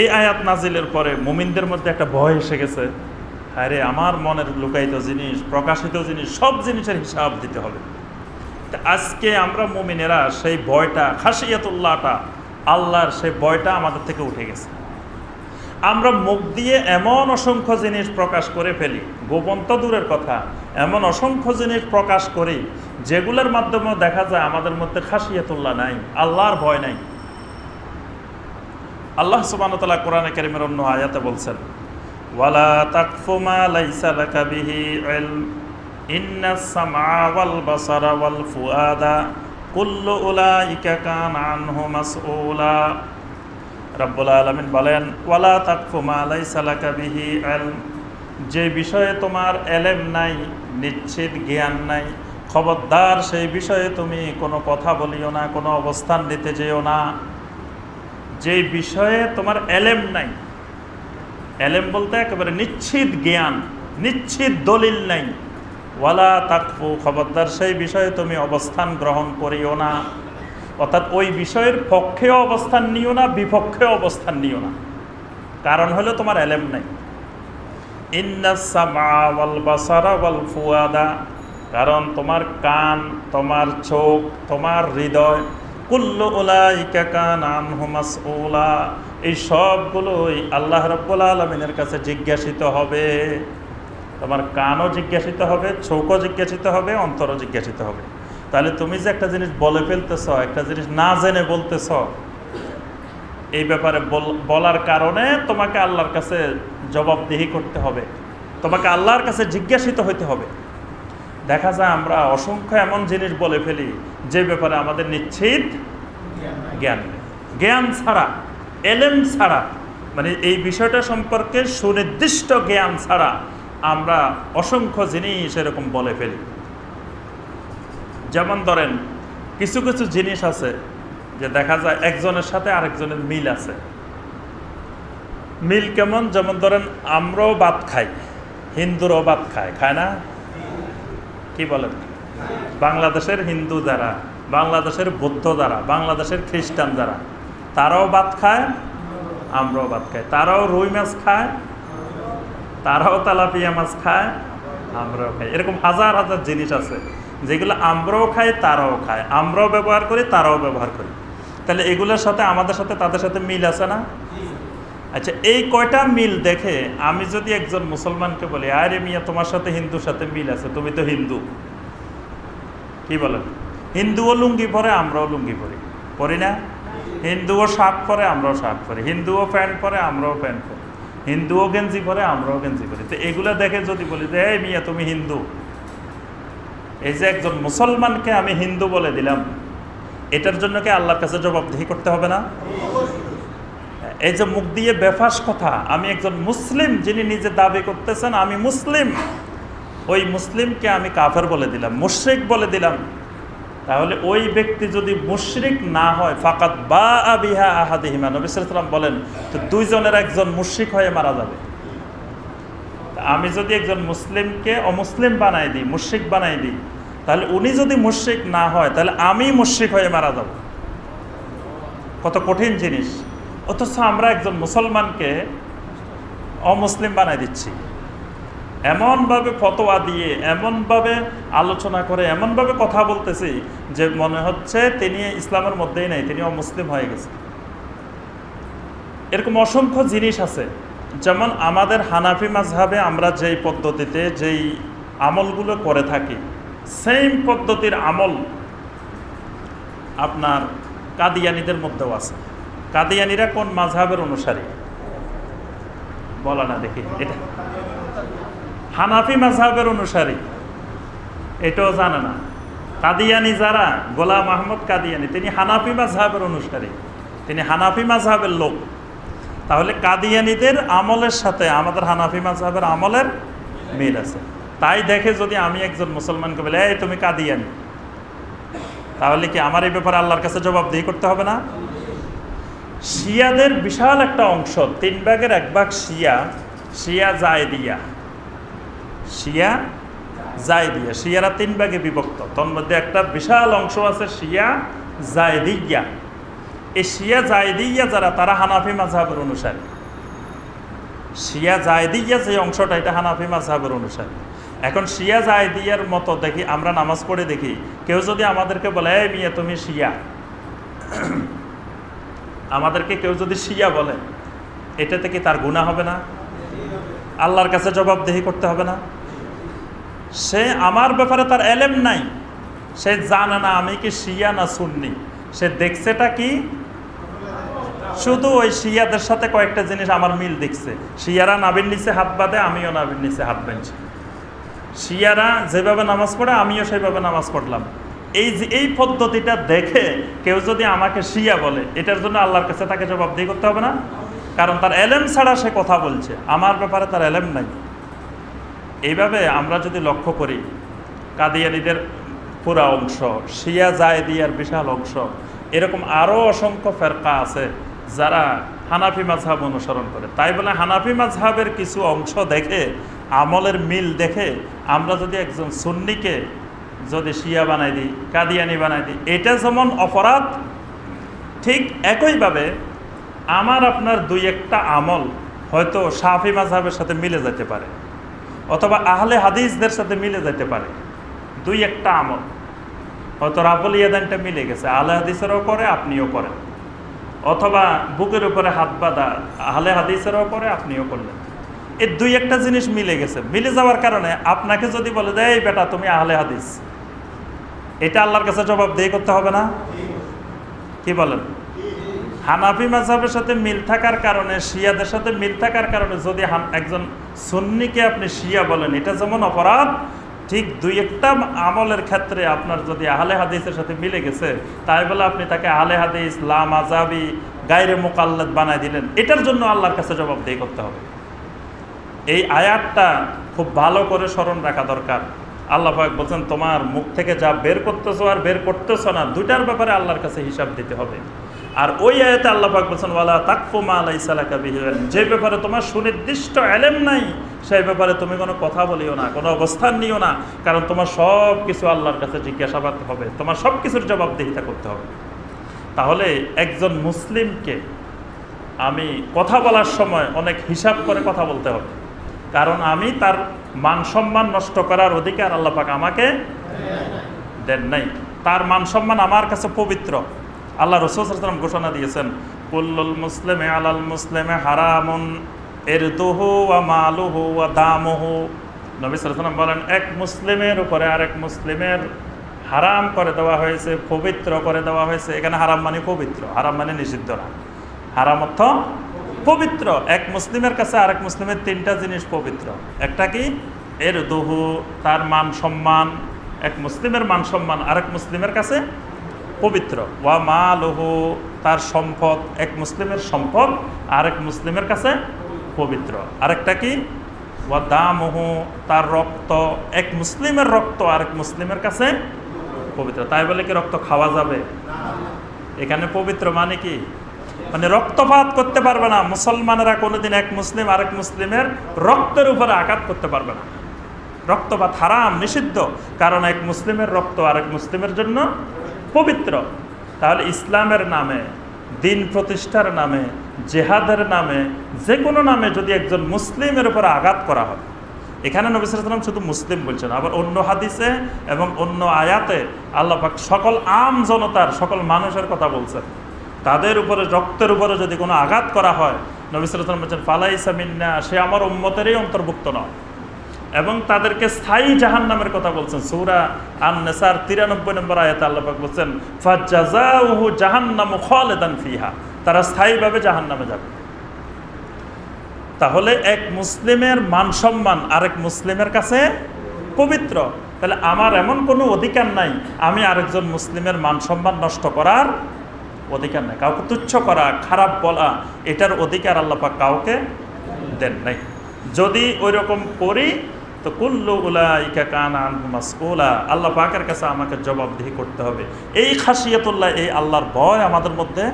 এই আয়াত নাজিলের পরে মুমিনদের মধ্যে একটা ভয় এসে গেছে, আরে আমার মনের লুকায়িত জিনিস, প্রকাশিত জিনিস, সব জিনিসের হিসাব দিতে হবে। তা আজকে আমরা মুমিনেরা সেই ভয়টা, খাশিয়াতুল্লাহটা, আল্লাহর সেই ভয়টা আমাদের থেকে উঠে গেছে। আমরা মুখ দিয়ে এমন অসংখ্য জিনিস প্রকাশ করে ফেলি, গোপন তো দূরের কথা, এমন অসংখ্য জিনিস প্রকাশ করি যেগুলোর মাধ্যমে দেখা যায় আমাদের মধ্যে খাশিয়াতুল্লাহ নাই, আল্লাহর ভয় নাই। আল্লাহ সুবহানাহু ওয়া তাআলা কোরআনে কারীমের অন্য আয়াতে বলছেন ওয়ালা তাকফু মা লাইসা লাকা বিহি ইলম ইন্নাস সামআ ওয়াল বাসারা ওয়াল ফুআদা কুল্লু উলাইকা কানা আনহু মাসউলা। রব্বুল আলামিন বলেন ওয়ালা তাকফু মা লাইসা লাকা বিহি ইলম, যে বিষয়ে তোমার এলেম নাই, নিশ্চিত জ্ঞান নাই, খবরদার সেই বিষয়ে তুমি কোনো কথা বলিও না, কোনো অবস্থান নিতে যেও না। যে বিষয়ে তোমার এলেম নাই, এলেম বলতে একেবারে নিশ্চিত জ্ঞান, নিশ্চিত দলিল নাই, ওয়ালা তাকফু, খবরদার সেই বিষয়ে তুমি অবস্থান গ্রহণ করিও না। অর্থাৎ ওই বিষয়ের পক্ষেও অবস্থান নিও না, বিপক্ষেও অবস্থান নিও না। কারণ হলো তোমার এলেম নাই। ইন্নাস সামআ ওয়াল বাসারা ওয়াল ফুআদা, কারণ তোমার কান, তোমার চোখ, তোমার হৃদয়, কুল্লু উলাইকা কানা আনহু মাসউলা, এই সবগুলোই আল্লাহ রাব্বুল আলামিনের কাছে জিজ্ঞাসিত হবে। তোমার কানও জিজ্ঞাসিত হবে, চোখও জিজ্ঞাসিত হবে, অন্তরও জিজ্ঞাসিত হবে। তাহলে তুমি যে একটা জিনিস বলে ফেলতেছ, একটা জিনিস না জেনে বলতেছ, এই ব্যাপারে বলার কারণে তোমাকে আল্লাহর কাছে জবাবদিহি করতে হবে, তোমাকে আল্লাহর কাছে জিজ্ঞাসিত হইতে হবে। দেখা যায় আমরা অসংখ্য এমন জিনিস বলে ফেলি যে ব্যাপারে আমাদের নিশ্চিত জ্ঞান নেই। জ্ঞান ছাড়া, এলেম ছাড়া, মানে এই বিষয়টা সম্পর্কে সুনির্দিষ্ট জ্ঞান ছাড়া আমরা অসংখ্য জিনিস এরকম বলে ফেলি। যেমন ধরেন কিছু কিছু জিনিস আছে যে দেখা যায় একজনের সাথে আরেকজনের মিল আছে। মিল কেমন? যেমন ধরেন আমরাও ভাত খাই, হিন্দুরাও ভাত খায়, খায় না? কি বলেন? বাংলাদেশের হিন্দু যারা, বাংলাদেশের বৌদ্ধ যারা, বাংলাদেশের খ্রিস্টান যারা, তারাও ভাত খায়, আমরাও ভাত খাই। তারাও রুই মাছ খায়, তারাও তেলাপিয়া মাছ খায়, আমরাও খাই। এরকম হাজার হাজার জিনিস আছে যেগুলো আমরাও খাই, তারাও খায়, আমরাও ব্যবহার করি, তারাও ব্যবহার করি। তাহলে এগুলোর সাথে আমাদের সাথে তাদের সাথে মিল আছে না? আচ্ছা, এই কয়টা মিল দেখে আমি যদি একজন মুসলমানকে বলি আরে মিয়া তোমার সাথে হিন্দুর সাথে মিল আছে, তুমি তো হিন্দু, কি বলেন? হিন্দুও লুঙ্গি পরে, আমরাও লুঙ্গি পরি, পরি না? হিন্দুও শার্ট পরে, আমরাও শার্ট পরি, হিন্দুও প্যান্ট পরে, আমরাও প্যান্ট পরি, হিন্দুও গেঞ্জি পরে, আমরাও গেঞ্জি পরি। তো এগুলো দেখে যদি বলি যে এই মিয়া তুমি হিন্দু, এই যে একজন মুসলমানকে আমি হিন্দু বলে দিলাম, এটার জন্য কি আল্লাহর কাছে জবাবদিহি করতে হবে না? এই যে মুখ দিয়ে বেফাস কথা, আমি একজন মুসলিম, যিনি নিজে দাবি করতেছেন আমি মুসলিম, ওই মুসলিমকে আমি কাফের বলে দিলাম, মুশরিক বলে দিলাম, তাহলে ওই ব্যক্তি যদি মুশরিক না হয় ফাকাত বা বিহা আহাদিহিমা, নবী সাল্লাল্লাহু আলাইহি ওয়াসাল্লাম বলেন, তো দুইজনের একজন মুশরিক হয়ে মারা যাবে। আমি যদি একজন মুসলিমকে অমুসলিম বানাই দিই, মুশরিক বানাই দিই, তাহলে উনি যদি মুশরিক না হয় তাহলে আমি মুশরিক হয়ে মারা যাব। কত কঠিন জিনিস! অথচ আমরা একজন মুসলমানকে অমুসলিম বানাই দিচ্ছি, এমনভাবে ফতোয়া দিয়ে, এমনভাবে আলোচনা করে, এমনভাবে কথা বলতেছি যে মনে হচ্ছে তিনি ইসলামের মধ্যেই নেই, তিনি অমুসলিম হয়ে গেছে। এরকম অসংখ্য জিনিস আছে। যেমন আমাদের হানাফি মাযহাবে আমরা যেই পদ্ধতিতে যেই আমলগুলো করে থাকি, সেম পদ্ধতির আমল আপনার কাদিয়ানীদের মধ্যেও আছে। কাদিয়ানীরা কোন মাযহাবের অনুসারী বলা না দেখি? এটা হানাফি মাযহাবের অনুসারী, এটাও জানে না। কাদিয়ানী যারা, গোলাম আহমদ কাদিয়ানী, তিনি হানাফি মাযহাবের অনুসারী, তিনি হানাফি মাযহাবের লোক। তাহলে কাদিয়ানীদের আমলের সাথে আমাদের হানাফি মাযহাবের আমলের মিল আছে। তাই দেখে যদি আমি একজন মুসলমানকে বলে, এই তুমি কাদিয়ানী, তাহলে কি আমার এই ব্যাপারে আল্লাহর কাছে জবাবদিহি করতে হবে না? শিয়াদের বিশাল একটা অংশ, 3 ভাগের 1 ভাগ শিয়া জায়দিয়া, শিয়া জায়দিয়া, শিয়ারা 3 ভাগে বিভক্ত। তোর মধ্যে একটা বিশাল অংশ আছে শিয়া জায়দিয়া। এই শিয়া জায়দিয়া যারা, তারা হানাফি মাযহাবের অনুসারী। শিয়া জায়দিয়া যে অংশটা, এটা হানাফি মাযহাবের অনুসারী। এখন শিয়া জায়দিয়ার মতো দেখি আমরা নামাজ পড়ে দেখি, কেউ যদি আমাদেরকে বলে, এই মিয়া তুমি শিয়া, আমাদেরকে কেউ যদি শিয়া বলে, এটাতে কি তার গুনাহ হবে না? আল্লাহর কাছে জবাবদিহি করতে হবে না? সে আমার ব্যাপারে তার এলেম নাই, সে জানে না আমি কি শিয়া না সুন্নি। সে দেখছেটা কি? শুধু ওই শিয়াদের সাথে কয়েকটা জিনিস আমার মিল দেখছে। শিয়ারা নাভির নিচে হাত বাঁধে, আমিও নাভির নিচে হাত বাঁধছি। শিয়ারা যেভাবে নামাজ পড়ে, আমিও সেইভাবে নামাজ পড়লাম। এই পদ্ধতিটা দেখে কেউ যদি আমাকে শিয়া বলে, এটার জন্য আল্লাহর কাছে তাকে জবাবদিহি করতে হবে না? কারণ তার এলেম ছাড়া সে কথা বলছে, আমার ব্যাপারে তার এলেম নাই। এইভাবে আমরা যদি লক্ষ্য করি, কাদিয়ানীদের পুরা অংশ, শিয়া জায়দিয়ার বিশাল অংশ, এরকম আরও অসংখ্য ফেরকা আছে যারা হানাফি মাযহাব অনুসরণ করে। তাই বলে হানাফি মাযহাবের কিছু অংশ দেখে, আমলের মিল দেখে আমরা যদি একজন সুন্নিকে যদি শিয়া বানাই দিই, কাদিয়ানি বানাই দিই, এটা যেমন অপরাধ, ঠিক একইভাবে আমার আপনার 2-1টা আমল হয়তো শাফি মাযহাবের সাথে মিলে যেতে পারে, অথবা আহলে হাদিসদের সাথে মিলে যেতে পারে। 2-1টা আমল হয়তো রাফুল ইয়াদানটা মিলে গেছে, আহলে হাদিসেরও করে, আপনিও করেন। অথবা বুকের উপরে হাত বাঁধা, আহলে হাদিসেরও করে, আপনিও করলেন। এই 2-1টা জিনিস মিলে গেছে। মিলে যাওয়ার কারণে আপনাকে যদি বলে দেয়, এই বেটা তুমি আহলে হাদিস, এটা আল্লাহর কাছে জবাবদিহি করতে হবে না? কি বলেন? হানাফি মাযহাবের সাথে মিল থাকার কারণে, শিয়াদের সাথে মিল থাকার কারণে যদি একজন সুন্নিকে আপনি শিয়া বলেন, এটা যেমন অপরাধ, ঠিক 2-1টা আমলের ক্ষেত্রে আপনার যদি আহলে হাদিসের সাথে মিলে গেছে, তাই বলে আপনি তাকে আহলে হাদিস, লা মাযহাবি, গায়রে মুকাল্লাদ বানায় দিলেন, এটার জন্য আল্লাহর কাছে জবাবদিহি করতে হবে। এই আয়াতটা খুব ভালো করে স্মরণ রাখা দরকার। আল্লাহ পাক বলছেন, তোমার মুখ থেকে যা বের করতেছো আর বের করতেছো না, দুইটার ব্যাপারে আল্লাহর কাছে হিসাব দিতে হবে। আর ওই আয়াতে আল্লাহ পাক বলছেন, ওয়ালা তাকফু মা লাইসা লাকা বিহি ইলম, যে ব্যাপারে তোমার সুনির্দিষ্ট ইলম নাই, সেই ব্যাপারে তুমি কোনো কথা বলিও না, কোনো অবস্থান নিও না, কারণ তোমার সব কিছু আল্লাহর কাছে জিজ্ঞাসাবাদ হবে, তোমার সব কিছুর জবাবদিহিতা করতে হবে। তাহলে একজন মুসলিমকে আমি কথা বলার সময় অনেক হিসাব করে কথা বলতে হবে, কারণ আমি তার মান সম্মান নষ্ট করার অধিকার আল্লাহ পাক আমাকে দেন নাই। তার মান সম্মান আমার কাছে পবিত্র। আল্লাহ রাসূল সাল্লাল্লাহু আলাইহি ওয়াসাল্লাম ঘোষণা দিয়েছেন, কুল্লুল মুসলিমি আলাল মুসলিমি হারামুন ইরদুহু ওয়া মালুহু ওয়া দামুহু। নবী সাল্লাল্লাহু আলাইহি ওয়াসাল্লাম বলেন, এক মুসলিমের উপরে আরেক মুসলিমের হারাম করে দেওয়া হয়েছে, পবিত্র করে দেওয়া হয়েছে। এখানে হারাম মানে পবিত্র, হারাম মানে নিষিদ্ধ না। হারাম অর্থ পবিত্র। এক মুসলিমের কাছে আরেক মুসলিমের 3টা জিনিস পবিত্র। একটা কি? ইরদুহু, তার মান সম্মান, এক মুসলিমের মান সম্মান আরেক মুসলিমের কাছে পবিত্র। ওয়া মালুহু, তার সম্পদ, এক মুসলিমের সম্পদ আরেক মুসলিমের কাছে পবিত্র। আরেকটা কি? ওয়া দামুহু, তার রক্ত, এক মুসলিমের রক্ত আরেক মুসলিমের কাছে পবিত্র। তাই বলে কি রক্ত খাওয়া যাবে? এখানে পবিত্র মানে কি? মানে রক্তপাত করতে পারবে না মুসলমানেরা, কোনোদিন এক মুসলিম আরেক মুসলিমের রক্তের উপরে আঘাত করতে পারবে না। রক্তপাত হারাম, নিষিদ্ধ, কারণ এক মুসলিমের রক্ত আরেক মুসলিমের জন্য পবিত্র। তাহলে ইসলামের নামে, দিন প্রতিষ্ঠার নামে, জেহাদের নামে, যে কোনো নামে যদি একজন মুসলিমের উপর আঘাত করা হয়, এখানে নবী সাল্লাল্লাহু আলাইহি ওয়াসাল্লাম শুধু মুসলিম বলছেন, আবার অন্য হাদিসে এবং অন্য আয়াতে আল্লাহ পাক সকল আম জনতার, সকল মানুষের কথা বলছেন। তাদের উপরে, রক্তের উপরে যদি কোনো আঘাত করা হয়, নবী সাল্লাল্লাহু আলাইহি ওয়াসাল্লাম বলছেন ফালাইসা মিন্না, সে আমার উম্মতেরই অন্তর্ভুক্ত নয়। এবং তাদেরকে স্থায়ী জাহান্নামের কথা বলছেন। সূরা আন-নিসার 93 নম্বর আয়াতে আল্লাহ পাক বলছেন ফাজাযাউহু জাহান্নামু খালিদান ফিহা, তারা স্থায়ীভাবে জাহান্নামে যাবে। তাহলে এক মুসলিমের মান সম্মান আরেক মুসলিমের কাছে পবিত্র। তাহলে আমার এমন কোনো অধিকার নাই আমি আরেকজন মুসলিমের মান সম্মান নষ্ট করার অধিকার নাই। কাউকে তুচ্ছ করা, খারাপ বলা, এটার অধিকার আল্লাহ পাক কাউকে দেন নাই। যদি ওই রকম করি তো কুল্লু উলাইকা কানা আনহু মাসউলা, আল্লাহ পাকের কাছে আমাকে জবাবদিহি করতে হবে। এই খাশিয়াতুল্লাহ, এই আল্লাহর ভয় আমাদের মধ্যে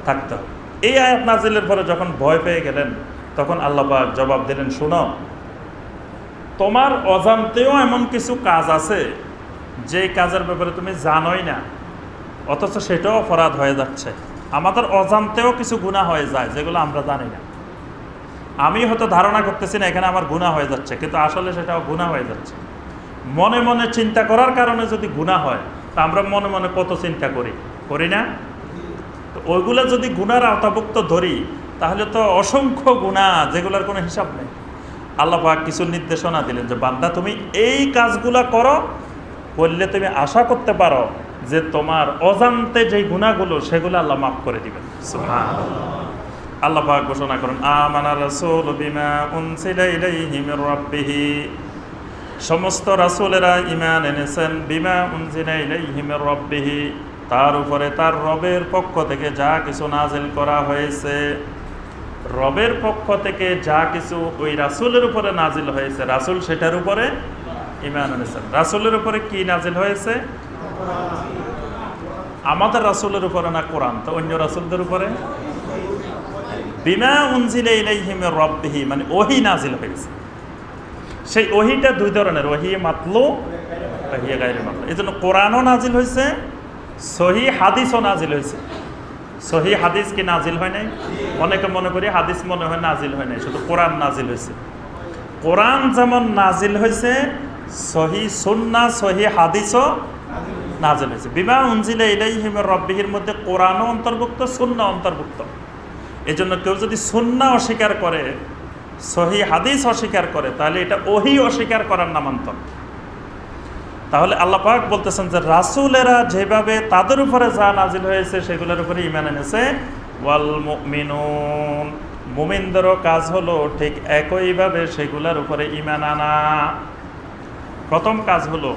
থাকতে হবে। এই আয়াত নাজিলের পরে যখন ভয় পেয়ে গেলেন, তখন আল্লাহ পাক জবাব দিলেন, শোনো, তোমার অজান্তেও এমন কিছু কাজ আছে যে কাজের ব্যাপারে তুমি জানোই না, অথচ সেটাও অপরাধ হয়ে যাচ্ছে। আমাদের অজান্তেও কিছু গুনাহ হয়ে যায় যেগুলো আমরা জানি না। আমি হয়তো ধারণা করতেছি না এখানে আমার গুনাহ হয়ে যাচ্ছে, কিন্তু আসলে সেটাও গুনাহ হয়ে যাচ্ছে। মনে মনে চিন্তা করার কারণে যদি গুনাহ হয়, তা আমরা মনে মনে কত চিন্তা করি না? তো ওইগুলো যদি গুনার আওতাভুক্ত ধরি, তাহলে তো অসংখ্য গুনাহ যেগুলোর কোনো হিসাব নেই। আল্লাহ পাক কিছু নির্দেশনা দিলেন যে বান্দা তুমি এই কাজগুলা করো, করলে তুমি আশা করতে পারো যে তোমার অজান্তে যেই গুনাহগুলো সেগুলো আল্লাহ মাফ করে দিবেন। সুবহানাল্লাহ। আল্লাহ পাক ঘোষণা করেন আমানা রাসূল বিমা উনজিলা ইলাইহি মির রাব্বিহি, সমস্ত রাসূলেরা ঈমান এনেছেন বিমা উনজিলা ইলাইহি মির রাব্বিহি, তার উপরে তার রবের পক্ষ থেকে যা কিছু নাজিল করা হয়েছে। রবের পক্ষ থেকে যা কিছু ওই রাসূলের উপরে নাজিল হয়েছে, রাসূল সেটার উপরে ঈমান এনেছেন। রাসূলের উপরে কি নাজিল হয়েছে? আমাদের রাসূলের উপরে না কোরআন, তো অন্য রাসূলদের উপরে বিমা উনজিলা ইলাইহি মির রাব্বিহি, মানে ওহী নাজিল হয়েছে। সেই ওহীটা দুই ধরনের, ওহী মাতলু, ওহী গায়রে মাতলু। এজন্য কোরআনও নাজিল হয়েছে, সহিহ হাদিসও নাজিল হয়েছে। সহিহ হাদিস কি নাজিল হয় নাই? অনেকে মনে করি হাদিস মনে হয় নাজিল হয় নাই, শুধু কোরআন নাজিল হয়েছে। কোরআন যেমন নাজিল হয়েছে, সহিহ সুন্নাহ, সহিহ হাদিসও নাজিল হয়েছে। বিমা উনজিলা ইলাইহি মির রাব্বিহির মধ্যে কোরআনও অন্তর্ভুক্ত, সুন্নাহ অন্তর্ভুক্ত। এই জন্য কেউ যদি সুন্নাহ অস্বীকার করে, সহিহ হাদিস অস্বীকার করে, তাহলে এটা ওহী অস্বীকার করার নামান্তর। তাহলে আল্লাহ পাক বলতেছেন যে রাসূলেরা যেভাবে তাদের উপরে যা নাজিল হয়েছে সেগুলোর উপরে ঈমান এনেছে, ওয়াল মুমিনুন, মুমিনদেরও কাজ হলো ঠিক একইভাবে সেগুলোর উপরে ঈমান আনা। প্রথম কাজ হলো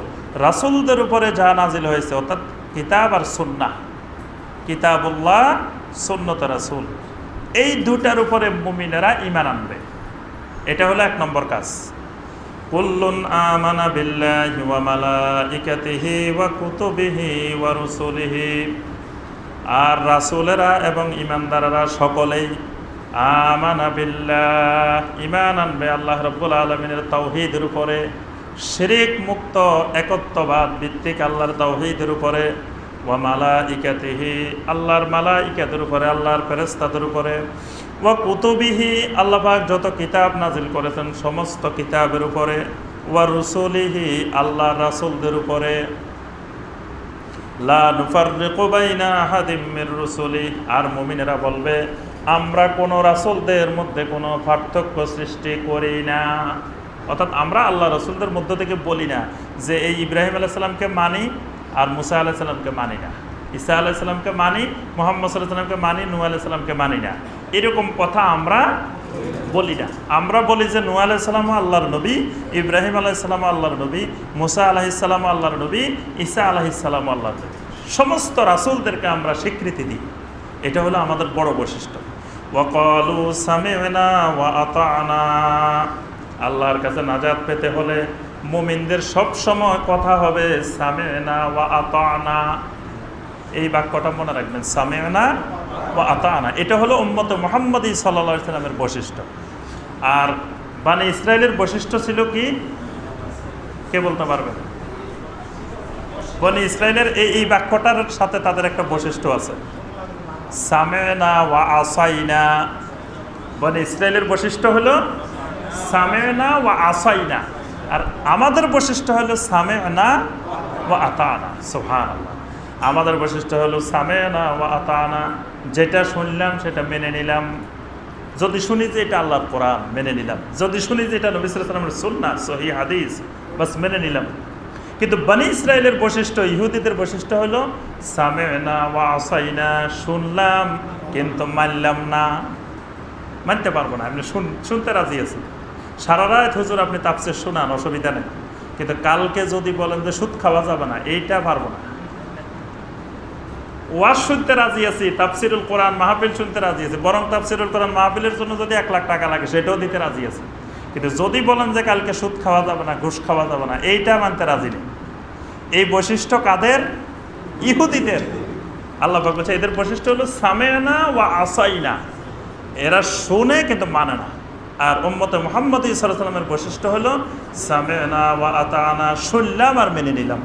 রাসূলদের উপরে যা নাজিল হয়েছে, অর্থাৎ কিতাব আর সুন্নাহ, কিতাবুল্লাহ, সুন্নতে রাসূল, এই দুটার উপরে মুমিনেরা ঈমান আনবে। এটা হলো এক নম্বর কাজ। কুল্লুন আমানা বিল্লাহি ওয়া মালাইকাতিহি ওয়া কুতুবিহি ওয়া রুসুলিহি, আর রাসূলেরা এবং ঈমানদাররা সকলেই আমানা বিল্লাহ, ঈমান আনবে আল্লাহ রাব্বুল আলামিনের তাওহীদের উপরে, শিরক মুক্ত একত্ববাদ ভিত্তিক আল্লাহর তাওহীদের উপরে, ওয়া মালাইকাতিহি, আল্লাহর মালাইকাতের উপরে, আল্লাহর ফেরেশতাদের উপরে, ওয়া কুতুবিহি, আল্লাহ পাক যত কিতাব নাজিল করেছেন সমস্ত কিতাবের উপরে, ওয়া রুসুলিহি, আল্লাহর রাসূলদের উপরে। লা নুফাররিকু বাইনা আহাদিম মির রুসুলি, আর মুমিনেরা বলবে আমরা কোন রাসূলদের মধ্যে কোনো পার্থক্য সৃষ্টি করি না। অর্থাৎ আমরা আল্লাহ রাসূলদের মধ্য থেকে বলি না যে এই ইব্রাহিম আলাইহিস সালামকে মানি আর মুসা আলাইহিস সালামকে মানি না, ঈসা আলাইহিস সালামকে মানি, মুহাম্মদ সাল্লাল্লাহু আলাইহি সাল্লামকে মানি, নূহ আলাইহিস সালামকে মানি না, এরকম কথা আমরা বলি না। আমরা বলি যে নূহ আলাইহিস সালামও আল্লাহর নবী, ইব্রাহিম আলাইহিস সালামও আল্লাহর নবী, মুসা আলাইহিস সালামও আল্লাহর নবী, ঈসা আলাইহিস সালামও আল্লাহর নবী। সমস্ত রাসূলদেরকে আমরা স্বীকৃতি দিই, এটা হলো আমাদের বড় বৈশিষ্ট্য। ওয়া ক্বালু সামি'না ওয়া আতা'না, আল্লাহর কাছে নাজাত পেতে হলে মুমিনদের সব সময় কথা হবে সামি'না ওয়া আতা'না। এই বাক্যটা মনে রাখবেন, সামি'না ওয়া আতা'না। এটা হলো উম্মতে মুহাম্মদী সাল্লাল্লাহু আলাইহি সাল্লামের বৈশিষ্ট্য। আর বনি ইসরাইলের বৈশিষ্ট্য ছিল কি, কে বলতে পারবেন? বনি ইসরাইলের এই বাক্যটার সাথে তাদের একটা বৈশিষ্ট্য আছে, সামি'না ওয়া আসাইনা। বনি ইসরাইলের বৈশিষ্ট্য হলো সামি'না ওয়া আসাইনা, আর আমাদের বৈশিষ্ট্য হলো সামি'না ওয়া আতা'না। সুবহানাল্লাহ। আমাদের বৈশিষ্ট্য হলো সামি'না ওয়া আতা'না, যেটা শুনলাম সেটা মেনে নিলাম। যদি শুনি যে এটা আল্লাহর কোরআন, মেনে নিলাম। যদি শুনি যে এটা নবী সাল্লাল্লাহু আলাইহি ওয়াসাল্লামের সুন্নাহ, সহিহ হাদিস, বাস মেনে নিলাম। কিন্তু বনি ইসরাইলের বৈশিষ্ট্য, ইহুদিদের বৈশিষ্ট্য হলো সামি'না ওয়া আসাইনা, শুনলাম কিন্তু মানলাম না, মানতে পারবো না। আপনি শুনতে রাজি আছেন, সারা রাত হুজুর আপনি তাফসীর শোনান, অসুবিধা নেই, কিন্তু কালকে যদি বলেন যে সুদ খাওয়া যাবে না, এইটা পারবো না। ওয়াজ শুনতে রাজি আছি, তাফসীরুল কোরআন মাহফিল শুনতে রাজি আছি, বরং তাফসীরুল কোরআন মাহফিলের জন্য যদি 1 লাখ টাকা লাগে সেটাও দিতে রাজি আছি। কিন্তু যদি বলেন যে কালকে সুদ খাওয়া যাবে না, ঘুষ খাওয়া যাবে না, এইটা মানতে রাজি নেই। এই বৈশিষ্ট্য কাদের? ইহুদিদের। আল্লাহ পাক বলছে এদের বৈশিষ্ট্য হলো সামি'না ওয়া আসাইনা, এরা শুনে কিন্তু মানে না। আর উম্মতে মুহাম্মদী সাল্লাল্লাহু আলাইহি ওয়াসাল্লামের বৈশিষ্ট্য হলো সামি'না ওয়া আতা'না, শুনলাম আর মেনে নিলাম।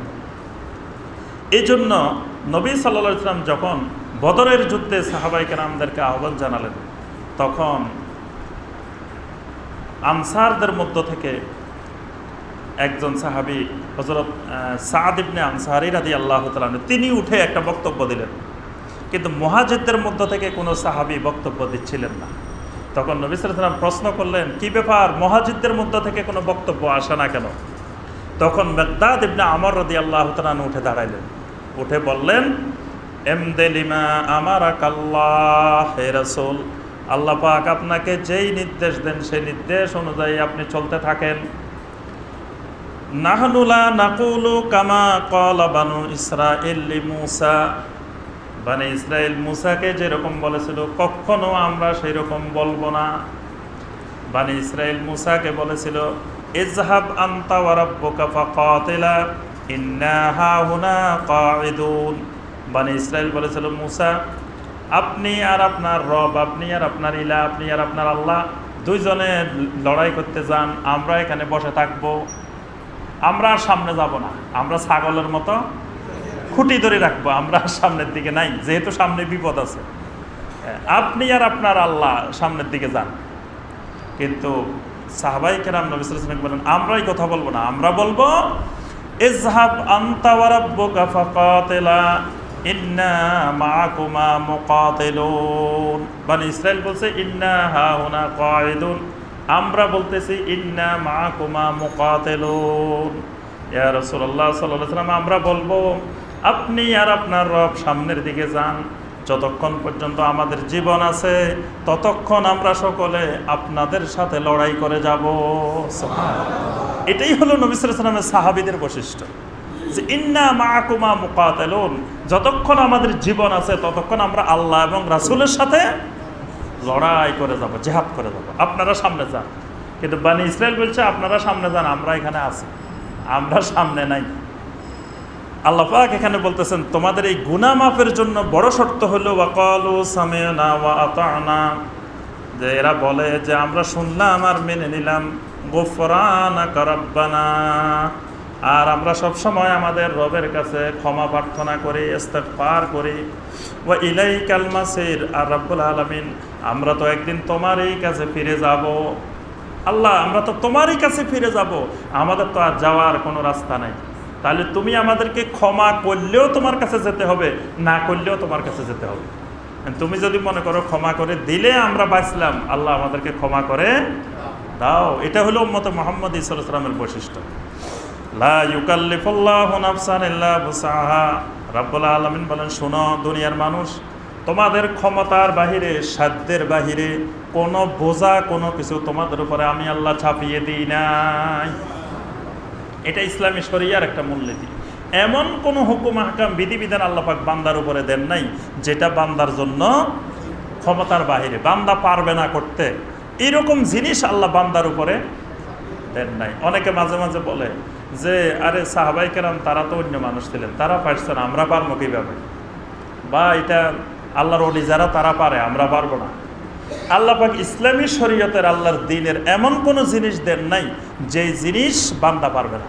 এই জন্য নবী সাল্লাল্লাহু আলাইহি ওয়াসাল্লাম যখন বদরের যুদ্ধে সাহাবায়ে কেরামদেরকে আহ্বান জানালেন, তখন আনসারদের মধ্য থেকে একজন সাহাবী হযরত সাদ ইবনে আনসারী রাদিয়াল্লাহু তাআলা আনহু, তিনি উঠে একটা বক্তব্য দিলেন। কিন্তু মুহাজিরদের মধ্য থেকে কোনো সাহাবী বক্তব্য দিচ্ছিলেন না। তখন নবী সাল্লাল্লাহু আলাইহি ওয়াসাল্লাম প্রশ্ন করলেন, কি ব্যাপার, মুহাজিরদের মধ্য থেকে কোনো বক্তব্য আসে না কেন? তখন মিকদাদ ইবনে আমর রাদিয়াল্লাহু তাআলা আনহু উঠে দাঁড়াইলেন, উঠে বললেন, এমদেলিমা আমারাকাল্লাহ, হে রাসূল, আল্লাহ পাক আপনাকে যেই নির্দেশ দেন সেই নির্দেশ অনুযায়ী আপনি চলতে থাকেন। নাহনু লা নাকুলু কামা ক্বালা বানু ইসরাঈল লিমূসা, বনি ইসরাঈল মূসাকে যেরকম বলেছিল কখনো আমরা সেই রকম বলবো না। বনি ইসরাঈল মূসাকে বলেছিল, ইযহাব আনতা ওয়া রাব্বুকা ফাকাতিলা ইন্না হাহুনা কাঈদুন। বনি ইসরাঈল বলেছিল, মূসা, আপনি আর আপনার রব, আপনি আর আপনার ইলা, আপনি আর আপনার আল্লাহ দুইজনে লড়াই করতে যান, আমরা এখানে বসে থাকবো, আমরা আর সামনে যাব না, আমরা ছাগলের মতো খুঁটি ধরে রাখবো, আমরা সামনের দিকে নাই, যেহেতু সামনে বিপদ আছে, আপনি আর আপনার আল্লাহ সামনের দিকে যান। কিন্তু সাহাবায়ে কেরাম নবী সাল্লাল্লাহু আলাইহি ওয়াসাল্লাম বলেন, আমরা এই কথা বলবো না, আমরা বলবো ইযহাব আনতা ওয়া রাব্বুকা ফাকাতিলা ইন্না মাআকুমা মুকাতিলুন। বনি ইসরাঈল বলছে ইন্না হাহুনা কাঈদুন, আমরা বলতেছি ইন্না মাআকুমা মুকাতিলুন। ইয়া রাসূলুল্লাহ সাল্লাল্লাহু আলাইহি ওয়াসাল্লাম, আমরা বলবো আপনি আর আপনার রব সামনের দিকে যান, যতক্ষণ পর্যন্ত আমাদের জীবন আছে ততক্ষণ আমরা সকলে আপনাদের সাথে লড়াই করে যাব। সুবহানাল্লাহ। এটাই হলো নবী সাল্লাল্লাহু আলাইহি ওয়াসাল্লামের সাহাবীদের বৈশিষ্ট্য, যে ইন্না মাআকুমা মুকাতিলুন, যতক্ষণ আমাদের জীবন আছে ততক্ষণ আমরা আল্লাহ এবং রাসূলের সাথে লড়াই করে যাব, জিহাদ করে যাব, আপনারা সামনে যান। কিন্তু বনি ইসরাঈল বলছে আপনারা সামনে যান, আমরা এখানে আছি, আমরা সামনে নাই। আল্লাহ পাক এখানে বলতেছেন তোমাদের এই গুনাহ মাফের জন্য বড় শর্ত হলো ওয়াকালু সামি'না ওয়া আতা'না, যে এরা বলে যে আমরা শুনলাম আর মেনে নিলাম, গুফরানাকা রাব্বানা, আর আমরা সব সময় আমাদের রবের কাছে ক্ষমা প্রার্থনা করি, ইস্তিগফার করি, ওয়া ইলাইকাল মাসির, আর রব্বুল আলামিন আমরা তো একদিন তোমারই কাছে ফিরে যাব। আল্লাহ আমরা তো তোমারই কাছে ফিরে যাব, আমাদের তো আর যাওয়ার কোনো রাস্তা নাই, তাহলে তুমি আমাদেরকে ক্ষমা করলেও তোমার কাছে যেতে হবে, না করলেও তোমার কাছে যেতে হবে। তুমি যদি মনে করো ক্ষমা করে দিলে আমরা বাঁচলাম, আল্লাহ আমাদেরকে ক্ষমা করে দাও। এটা হলো উম্মতে মুহাম্মদী সাল্লাল্লাহু আলাইহি ওয়াসাল্লামের বৈশিষ্ট্য। লা ইউকাল্লিফুল্লাহু নাফসান ইল্লা বুসআহা, রব্বুল আলামিন বলেন, শোনো দুনিয়ার মানুষ, তোমাদের ক্ষমতার বাহিরে, সাধ্যের বাহিরে কোনো বোঝা, কোনো কিছু তোমাদের উপরে আমি আল্লাহ চাপিয়ে দিই নাই। এটা ইসলামী শরিয়ার একটা মূলনীতি। এমন কোনো হুকুম আহকাম বিধিবিধান আল্লাহ পাক বান্দার উপরে দেন নাই যেটা বান্দার জন্য ক্ষমতার বাহিরে, বান্দা পারবে না করতে, এরকম জিনিস আল্লাহ বান্দার উপরে দেন নাই। অনেকে মাঝে মাঝে বলে যে আরে সাহাবাই কেরাম তারা তো অন্য মানুষ ছিলেন, তারা পারছেন, আমরা পারবো কীভাবে? বা এটা আল্লাহর ওলি যারা তারা পারে, আমরা পারবো না। আল্লাহ পাক ইসলামী শরীয়তের আল্লাহর দ্বীনের এমন কোনো জিনিস দেন নাই যেই জিনিস বান্দা পারবে না।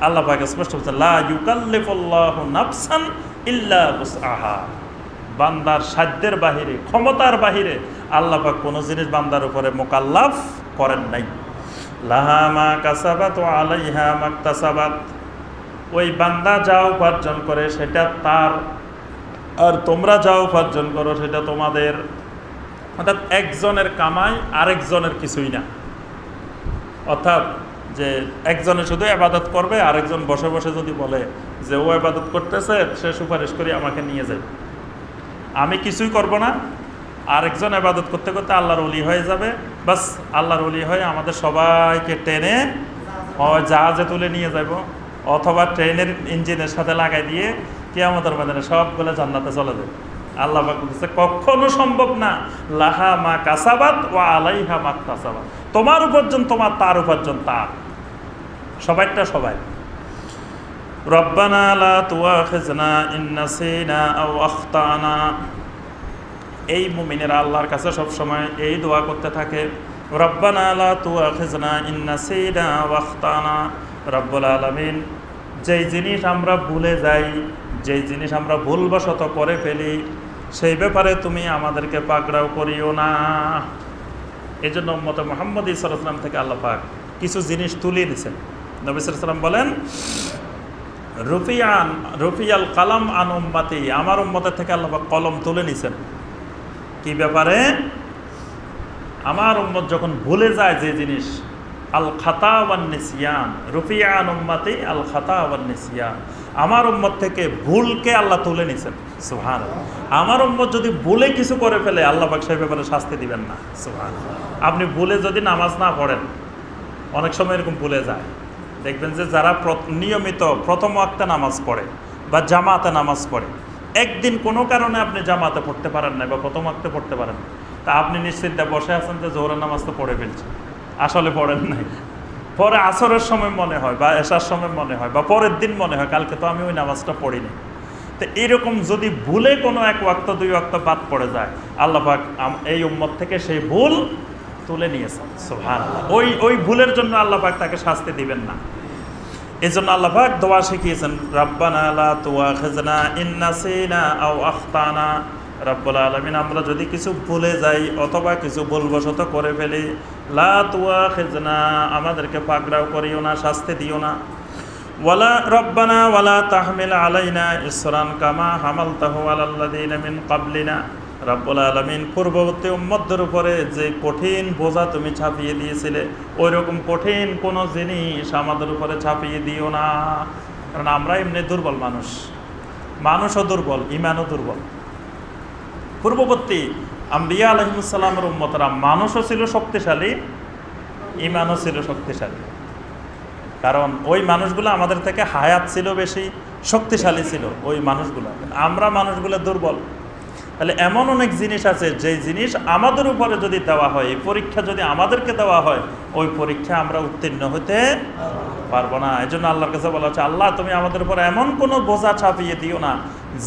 আল্লাহ পাক স্পষ্ট বলছেন, লা ইউকাল্লিফুল্লাহু নাফসান ইল্লা উসআহা। বান্দার সাধ্যের বাহিরে, ক্ষমতার বাহিরে আল্লাহ পাক কোনো জিনিস বান্দার উপরে মোকাল্লাফ করেন নাই। লাহা মা কাসাবাত ওয়া আলাইহা মাকতাসাবাত। ওই বান্দা যা উপার্জন করে সেটা তার, আর তোমরা যা উপার্জন করো সেটা তোমাদের। অর্থাৎ একজনের কামাই আরেকজনের কিছুই না। অর্থাৎ যে একজনে শুধু ইবাদত করবে, আরেকজন বসে বসে যদি বলে যে ও ইবাদত করতেছে, সে সুপারিশ করে আমাকে নিয়ে যাবে, আমি কিছুই করব না, আরেকজন ইবাদত করতে করতে আল্লাহর ওলি হয়ে যাবে, বাস আল্লাহর ওলি হয়ে আমাদের সবাইকে টেনে হয় জাহাজে তুলে নিয়ে যাব, অথবা ট্রেনের ইঞ্জিনের সাথে লাগাই দিয়ে কিয়ামতের ময়দানে সবগুলো জান্নাতে চলে যাবে। আল্লাহ পাক বলতেছে কখনো সম্ভব না। লাহা মা কাসাবাত ওয়া আলাইহা মাকতাসাবাত। তোমার উপার্জন তোমার, তার উপার্জন তার, সবাইটা সবাই। রব্বানা লা তুআখিযনা ইন নাসিনা আও আখতানা। এই মুমিনেরা আল্লাহর কাছে সব সময় এই দোয়া করতে থাকে, রব্বানা লা তুআখিযনা ইন নাসিনা ওয়া আখতানা। রব্বুল আলামিন, যেই জিনিস আমরা ভুলে যাই, যেই জিনিস আমরা ভুলবশত করে ফেলি, সেই ব্যাপারে তুমি আমাদেরকে পাকড়াও করিও না। এই জন্য উম্মতে মুহাম্মদ সাল্লাল্লাহু আলাইহি ওয়াসাল্লাম থেকে আল্লাহ পাক কিছু জিনিস তুলিয়ে দিয়েছেন। নবী সাল্লাল্লাহু আলাইহি ওয়াসাল্লাম বলেন, রুফিয়াল কালাম আন উম্মতি। আমার উম্মতের থেকে আল্লাহ পাক কলম তুলে নিছেন। কি ব্যাপারে? আমার উম্মত যখন ভুলে যায় যে জিনিস, আল খাতা ওয়ান নিসিয়ান। রুফিয়া আন উম্মতি আল খাতা ওয়ান নিসিয়ান। আমার উম্মত থেকে ভুলকে আল্লাহ তুলে নিছেন। সুবহানাল্লাহ। আমার উম্মত যদি ভুলে কিছু করে ফেলে, আল্লাহ পাক সেই ব্যাপারে শাস্তি দিবেন না। সুবহানাল্লাহ। আপনি ভুলে যদি নামাজ না পড়েন, অনেক সময় এরকম ভুলে যায়, দেখবেন যে যারা নিয়মিত প্রথম ওয়াক্তে নামাজ পড়ে বা জামাতে নামাজ পড়ে, একদিন কোনো কারণে আপনি জামাতে পড়তে পারেন না বা প্রথম ওয়াক্তে পড়তে পারেন, তা আপনি নিশ্চিন্তে বসে আছেন যে জোহরের নামাজ তো পড়ে ফেলছেন, আসলে পড়েন নাই। পরে আসরের সময় মনে হয় বা এশার সময় মনে হয় বা পরের দিন মনে হয় কালকে তো আমি ওই নামাজটা পড়িনি। তো এইরকম যদি ভুলে কোনো এক ওয়াক্ত দুই ওয়াক্ত বাদ পড়ে যায়, আল্লাহ পাক এই উম্মত থেকে সেই ভুল তুলে নিয়েছেন। সুবহানাল্লাহ। ওই ভুলের জন্য আল্লাহ পাক তাকে শাস্তি দিবেন না। এই জন্য আল্লাহ পাক দোয়া শিখিয়েছেন, রাব্বানা লা তুআখিযনা ইন নাসিনা আও আখতানা। রব্বুল আলামিন, আমরা যদি কিছু ভুলে যাই অথবা কিছু ভুলবশত করে ফেলি, লা তুআখিযনা, আমাদেরকে পাকড়াও করিও না, শাস্তি দিও না। ওয়ালা রব্বানা ওয়ালা তাহমিল আলাইনা ইসরান কামা হামালতাহু আলাল্লাযিনা মিন ক্বাবলিনা। রব্বুল আলামিন, পূর্ববর্তী উম্মতদের উপরে যে কঠিন বোঝা তুমি চাপিয়ে দিয়েছিলে, ওই রকম কঠিন কোনো জিনিস আমাদের উপরে চাপিয়ে দিও না। কারণ আমরা এমনি দুর্বল মানুষ, মানুষও দুর্বল, ইমানও দুর্বল। পূর্ববর্তী আম্বিয়া আলাইহিস সালামের উম্মতরা মানুষও ছিল শক্তিশালী, ইমানও ছিল শক্তিশালী। কারণ ওই মানুষগুলো আমাদের থেকে হায়াত ছিল বেশি, শক্তিশালী ছিল ওই মানুষগুলো। আমরা মানুষগুলো দুর্বল। তাহলে এমন অনেক জিনিস আছে যেই জিনিস আমাদের উপরে যদি দেওয়া হয়, এই পরীক্ষা যদি আমাদেরকে দেওয়া হয়, ওই পরীক্ষা আমরা উত্তীর্ণ হতে পারবো না। এই জন্য আল্লাহর কাছে বলা হচ্ছে, আল্লাহ তুমি আমাদের উপরে এমন কোনো বোঝা চাপিয়ে দিও না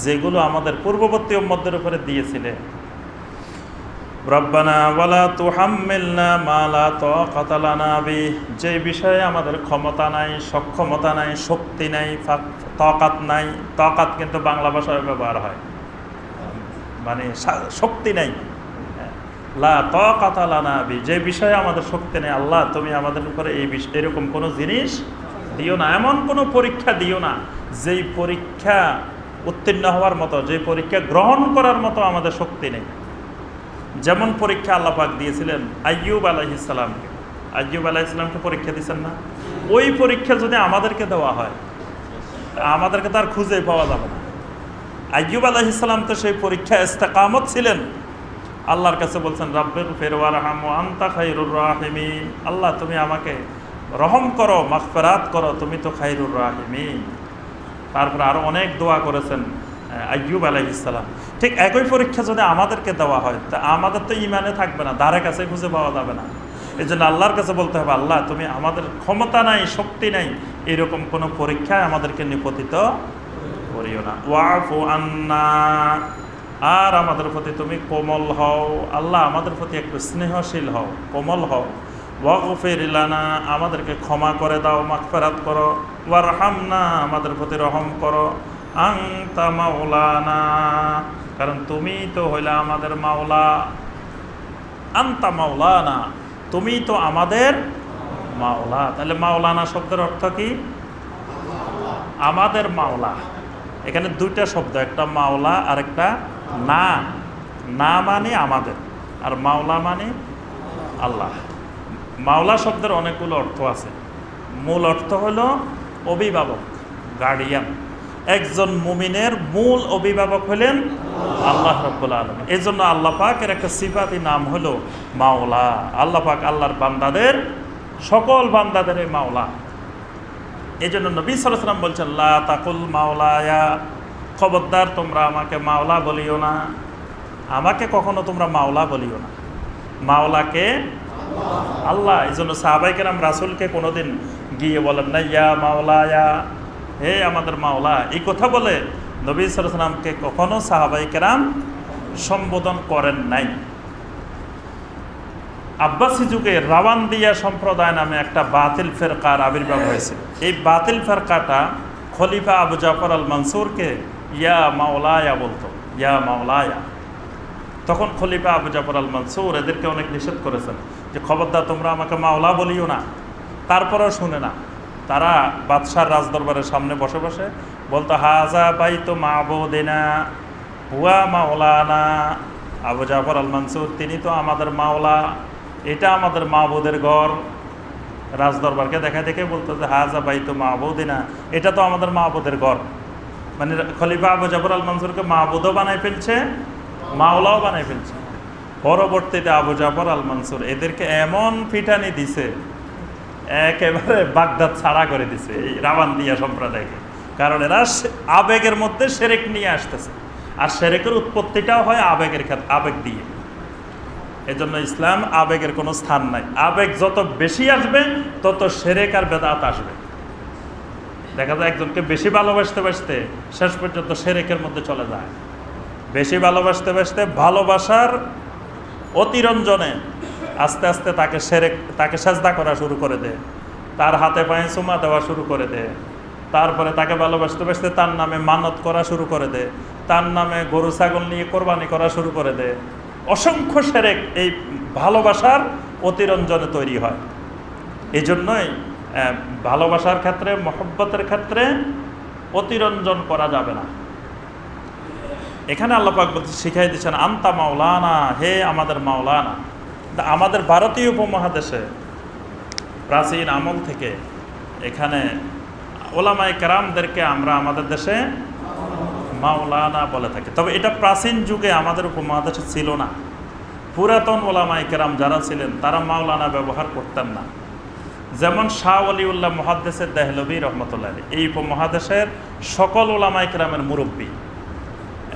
যেগুলো আমাদের পূর্ববর্তী উম্মতদের উপরে দিয়েছিলে। রব্বানা ওয়ালা তুহাম্মিলনা মা লা তাকাতা লানা বিহি। যে বিষয়ে আমাদের ক্ষমতা নাই, সক্ষমতা নাই, শক্তি নাই, তাকাত নাই। তাকাত কিন্তু বাংলা ভাষায় ব্যবহার হয়, মানে শক্তি নাই। লা তাকাতা লানা বিহি, যে বিষয়ে আমাদের শক্তি নেই, আল্লাহ তুমি আমাদের উপরে এরকম কোনো জিনিস দিও না, এমন কোনো পরীক্ষা দিও না যেই পরীক্ষা উত্তীর্ণ হওয়ার মতো, যে পরীক্ষা গ্রহণ করার মতো আমাদের শক্তি নেই। যেমন পরীক্ষা আল্লাহ পাক দিয়েছিলেন আইয়ুব আলাইহিস সালামকে। আইয়ুব আলাইহিস সালামকে পরীক্ষা দিয়েছেন না? ওই পরীক্ষা যদি আমাদেরকে দেওয়া হয়, আমাদেরকে তার খুঁজে পাওয়া যাবে না। আইয়ুব আলাইহিস সালাম তো সেই পরীক্ষা ইস্তেকামত ছিলেন। আল্লাহর কাছে বলছেন, রাব্বিগফির ওয়ারহাম ওয়া আনতা খায়রুর রাহিমিন। আল্লাহ তুমি আমাকে রহম করো, মাগফিরাত করো, তুমি তো খায়রুর রাহিমিন। তারপরে আরও অনেক দোয়া করেছেন আইয়ুব আলাইহিস সালাম। ঠিক একই পরীক্ষা যদি আমাদেরকে দেওয়া হয়, তা আমাদের তো ইমানে থাকবে না, ধারে কাছে খুঁজে পাওয়া যাবে না। এই জন্য আল্লাহর কাছে বলতে হবে, আল্লাহ তুমি আমাদের ক্ষমতা নাই, শক্তি নাই, এরকম কোনো পরীক্ষায় আমাদেরকে নিপতিত করিও না। ওয়াফু আন্না, আর আমাদের প্রতি তুমি কোমল হও। আল্লাহ আমাদের প্রতি একটু স্নেহশীল হও, কোমল হও। ওয়াগফির লানা, আমাদেরকে ক্ষমা করে দাও, মাগফিরাত করো। ওয়ারহামনা, আমাদের প্রতি রহম করো। আনতা মাওলানা, কারণ তুমি তো হইলা আমাদের মাওলা। আনতা মাওলানা, তুমি তো আমাদের মাওলা। তাহলে মাওলানা শব্দের অর্থ কি? আমাদের মাওলা। এখানে দুইটা শব্দ, একটা মাওলা আর একটা না। না মানে আমাদের, আর মাওলা মানে আল্লাহ। মাওলা শব্দের অনেকগুলো অর্থ আছে। মূল অর্থ হলো অভিভাবক, গার্ডিয়ান। একজন মুমিনের মূল অভিভাবক হলেন আল্লাহ রাব্বুল আলামিন। এই জন্য আল্লাহ পাকের একটা সিফাতি নাম হলো মাওলা। আল্লাহ পাক আল্লাহর বান্দাদের, সকল বান্দাদের মাওলা। এই জন্য নবী সাল্লাল্লাহু আলাইহি ওয়াসাল্লাম বলছেন, লা তাকুল মাওলায়া, খবরদার তোমরা আমাকে মাওলা বলিও না। আমাকে কখনো তোমরা মাওলা বলিও না। মাওলাকে আল্লাহ। এই জন্য সাহাবায়ে কেরাম রাসূলকে কোনোদিন গিয়ে বলেন না ইয়া মাওলায়া, হে আমাদের মাওলা। এই কথা বলে নবী সাল্লাল্লাহু আলাইহি ওয়াসাল্লামকে কখনো সাহাবায়ে কেরাম সম্বোধন করেন নাই। আব্বাসী যুগে রাওয়ান্দিয়া সম্প্রদায় নামে একটা বাতিল ফেরকার আবির্ভাব হয়েছিল। এই বাতিল ফেরকাটা খলিফা আবু জাফর আল মানসুরকে ইয়া মাওলায়া বলতো, ইয়া মাওলায়া। তখন খলিফা আবু জাফর আল মানসুর এদেরকে অনেক নিষেধ করেছেন যে খবরদার তোমরা আমাকে মাওলা বলিও না। তারপরেও শুনে না। তারা বাদশার রাজদরবারের সামনে বসে বসে বলতো, হাজা বাইতু মাবুদিনা হুয়া মাওলানা। আবু জাফর আল মানসুর তিনি তো আমাদের মাওলা, এটা আমাদের মাবুদের ঘর। রাজদরবারকে দেখা দেখে বলতো যে হাজা বাইতু মাবুদিনা, এটা তো আমাদের মাবুদের ঘর। মানে খলিফা আবু জাফর আল মানসুরকে মাবুদও বানাই ফেলছে, মাওলাও বানাই ফেলছে। পরবর্তীতে আবু জাফর আল মানসুর এদেরকে এমন পিটানি দিছে, একেবারে বাগদাদ ছাড়া করে দিছে এই রাওয়ান্দিয়া সম্প্রদায়কে। কারণ এরা আবেগের মধ্যে শিরক নিয়ে আসতেছে, আর শিরকের উৎপত্তিটাও হয় আবেগের ক্ষেত্রে, আবেগ দিয়ে। এজন্য ইসলাম আবেগের কোনো স্থান নাই। আবেগ যত বেশি আসবে তত শিরক আর বেদাত আসবে। দেখা যায় একজনকে বেশি ভালোবাসতে বাসতে শেষ পর্যন্ত শিরকের মধ্যে চলে যায়। বেশি ভালোবাসতে বাসতে ভালোবাসার অতিরঞ্জনে আস্তে আস্তে তাকে সেজদা করা শুরু করে দেয়, তার হাতে পায়ে চুমা দেওয়া শুরু করে দেয়। তারপরে তাকে ভালোবাসতে বাসতে তার নামে মানত করা শুরু করে দেয়, তার নামে গরু ছাগল নিয়ে কোরবানি করা শুরু করে দেয়। অসংখ্য শিরক এই ভালোবাসার অতিরঞ্জনে তৈরি হয়। এই জন্যই ভালোবাসার ক্ষেত্রে, মহব্বতের ক্ষেত্রে অতিরঞ্জন করা যাবে না। এখানে আল্লাহ পাক বলতে শিখাই দিচ্ছেন আনতা মাওলানা, হে আমাদের মাওলানা। আমাদের ভারতীয় উপমহাদেশে প্রাচীন আমল থেকে এখানে ওলামায়ে কেরামদেরকে আমরা আমাদের দেশে মাওলানা বলে থাকি। তবে এটা প্রাচীন যুগে আমাদের উপমহাদেশে ছিল না। পুরাতন ওলামায়ে কেরাম যারা ছিলেন তারা মাওলানা ব্যবহার করতেন না। যেমন শাহ ওলিউল্লাহ মুহাদ্দিস দেহলভী রহমতুল্লাহ আলাইহি এই উপমহাদেশের সকল ওলামায়ে কেরামের মুরব্বী।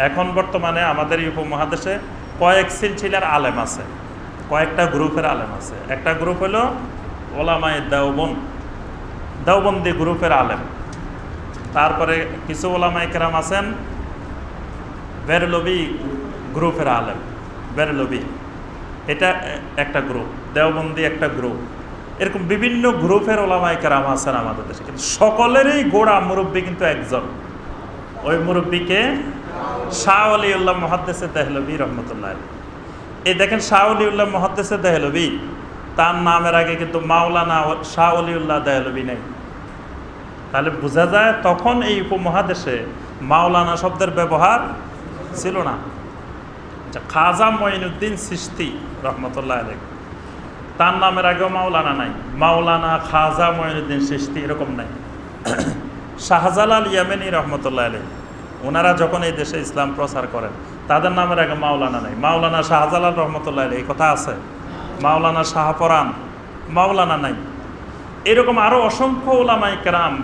এখন বর্তমানে আমাদের এই উপমহাদেশে কয়েক সিলসিলার আলেম আছে, কয়েকটা গ্রুপের আলেম আছে। একটা গ্রুপ হলো ওলামায়ে দেওবন্দি গ্রুপের আলেম। তারপরে কিছু ওলামায়ে কেরাম আছেন বেরলভী গ্রুপের আলেম, বেরলভী এটা একটা গ্রুপ, দেওবন্দি একটা গ্রুপ। এরকম বিভিন্ন গ্রুপের ওলামায়ে কেরাম আছেন আমাদের দেশে, কিন্তু সকলেরই গোড়া মুরব্বী কিন্তু একজন। ওই মুরব্বীকে শাহ ওলিউল্লাহ মুহাদ্দিস দেহলভী রহমতুল্লাহ আলাইহি। এই দেখেন শাহ ওলিউল্লাহ মুহাদ্দিস দেহলভী, তার নামের আগে কিন্তু মাওলানা শাহ ওলিউল্লাহ দেহলভী নেই। তাহলে বোঝা যায় তখন এই উপমহাদেশে মাওলানা শব্দের ব্যবহার ছিল না। খাজা মঈনুদ্দিন চিশতি রহমতুল্লাহ আলাইহি, তার নামের আগেও মাওলানা নাই। মাওলানা খাজা মঈনুদ্দিন চিশতি এরকম নাই। শাহজালাল ইয়ামানি রহমতুল্লাহ আলাইহি, ওনারা যখন এই দেশে ইসলাম প্রচার করেন তাদের নামের আগে মাওলানা নাই। মাওলানা শাহজালাল রহমতুল্লাহ আলাইহি এই কথা আছে, মাওলানা শাহপরান, মাওলানা নাই। এরকম আরও অসংখ্য ওলামায়ে কেরাম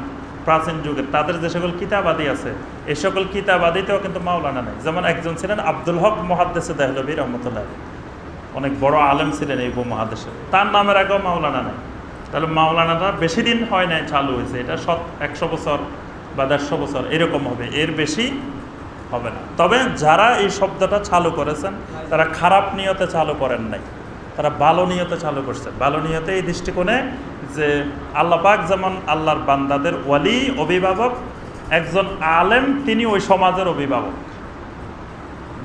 প্রাচীন যুগের, তাদের যে সকল কিতাবাদি আছে এই সকল কিতাবাদিতেও কিন্তু মাওলানা নাই। যেমন একজন ছিলেন আব্দুল হক মুহাদ্দিস দেহলভী রহমতুল্লাহ আলাইহি, অনেক বড় আলেম ছিলেন এই উপমহাদেশে, তার নামের আগেও মাওলানা নেই। তাহলে মাওলানাটা বেশি দিন হয় নাই চালু হয়েছে, এটা 100 বছর বা 150 বছর এরকম হবে, এর বেশি হবে না। তবে যারা এই শব্দটা চালু করেছেন তারা খারাপ নিয়তে চালু করেন নাই, তারা ভালো নিয়তে চালু করছেন। ভালো নিয়তে এই দৃষ্টিকোণে যে আল্লাহ পাক যেমন আল্লাহর বান্দাদের ওয়ালি, অভিভাবক, একজন আলেম তিনি ওই সমাজের অভিভাবক।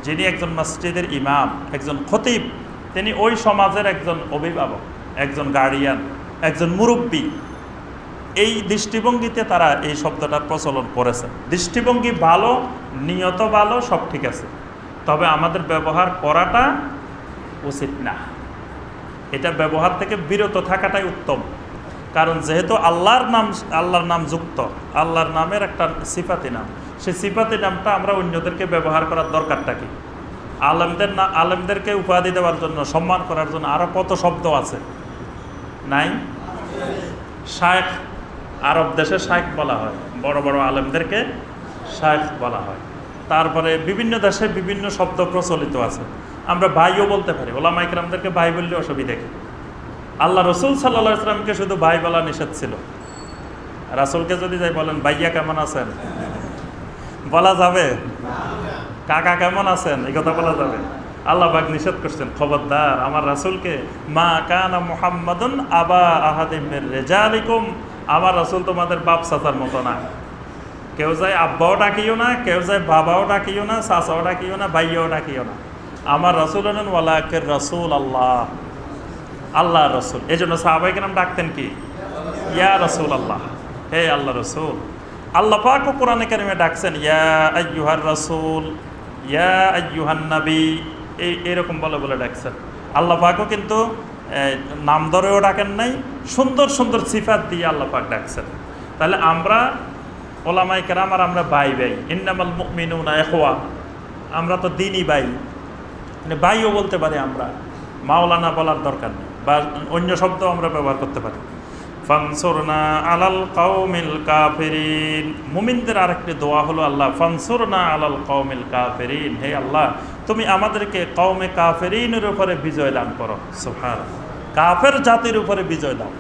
যিনি একজন মসজিদের ইমাম, একজন খতিব, তিনি ওই সমাজের একজন অভিভাবক, একজন গার্ডিয়ান, একজন মুরব্বী। এই দৃষ্টিভঙ্গিতে তারা এই শব্দটার প্রচলন করেছে। দৃষ্টিভঙ্গি ভালো, নিয়ত ভালো, সব ঠিক আছে, তবে আমাদের ব্যবহার করাটা উচিত না। এটা ব্যবহার থেকে বিরত থাকাটাই উত্তম। কারণ যেহেতু আল্লাহর নাম যুক্ত, আল্লাহর নামের একটা সিফাতি নাম, সেই সিফাতি নামটা আমরা অন্যদেরকে ব্যবহার করার দরকারটা কি? আলেমদেরকে উপাধি দেওয়ার জন্য, সম্মান করার জন্য আরও কত শব্দ আছে, নাই? শায়েখ, আরব দেশে শায়েখ বলা হয়, বড় বড় আলেমদেরকে শায়েখ বলা হয়। তারপরে বিভিন্ন দেশে বিভিন্ন শব্দ প্রচলিত আছে। আমরা ভাইও বলতে পারি, ওলামা ইকরামদেরকে ভাই বললে অসুবিধা কি? আল্লাহ রসুল সাল্লাল্লাহু আলাইহি ওয়াসাল্লামকে শুধু ভাই বলা নিষেধ ছিল। রাসূলকে যদি যাই বলেন ভাইয়া কেমন আছেন, বলা যাবে? কাকা কেমন আছেন, এই কথা বলা যাবে? আল্লাহ পাক নিষেধ করছেন, খবরদার আমার রাসূলকে মা কানা মুহাম্মাদুন আবা আহাদিম মির রিজালিকুম, আমার রাসূল তোমাদের বাপ চাচার মতো না। কেউ যায় আব্বাও ডাকিও না, কেউ যায় বাবাও ডাকিও না, চাচাও ডাকিও না, ভাইয়াও ডাকিও না। আমার রাসূল হলেন ওয়ালাকির রাসূল আল্লাহ, আল্লাহ রসুল। এই জন্য সাহাবায়ে কেরাম ডাকতেন কি? ইয়া রাসূল আল্লাহ, হে আল্লাহ রসুল। আল্লাহ পাকও কোরআনে কারিমে ডাকছেন ইয়া আইয়ুহার রাসূল, ইয়া আইয়ুহান নবী, এরকম বলে বলে ডাকছেন। আল্লাহ পাকও কিন্তু নাম ধরেও ডাকেন নাই, সুন্দর সুন্দর সিফাত দিয়ে আল্লাহ পাক ডাকছেন। তাহলে আমরা ওলামায়ে কেরাম আর আমরা ভাই ভাই, ইন্নামাল মুমিনুনা ইখওয়া, আমরা তো দ্বীনি ভাই, মানে ভাইও বলতে পারি আমরা, মাওলানা বলার দরকার নেই, বা অন্য শব্দ আমরা ব্যবহার করতে পারি। ফানসুরনা আলাল কওমিল কাফিরিন, মুমিনদের আরেকটি দোয়া হলো আল্লাহ ফানসুরনা আলাল কওমিল কাফিরিন, হে আল্লাহ তুমি আমাদেরকে কওমে কাফিরিনের উপরে বিজয় দান করো। সুবহানাল্লাহ, কাফের জাতির উপরে বিজয় দাও।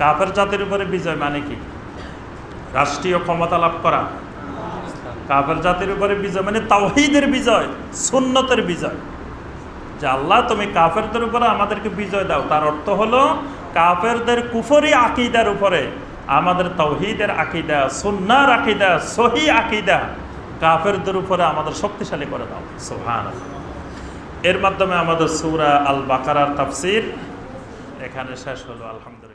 কাফের জাতির উপরে বিজয় মানে কি? রাষ্ট্রীয় ক্ষমতা লাভ করা? কাফের জাতির উপরে বিজয় মানে তাওহীদের বিজয়, সুন্নতের বিজয়। যে আল্লাহ তুমি কাফেরদের উপরে আমাদেরকে বিজয় দাও, তার অর্থ হলো কাফেরদের কুফরি আকীদার উপরে আমাদের তাওহীদের আকীদা, সুন্নাহর আকীদা, সহি আকীদা কাফেরদের উপরে আমাদের শক্তিশালী করে দাও। সুবহানাল্লাহ। এর মাধ্যমে আমাদের সূরা আল বাকারার তাফসীর এখানে শেষ হলো। আলহামদুলিল্লাহ।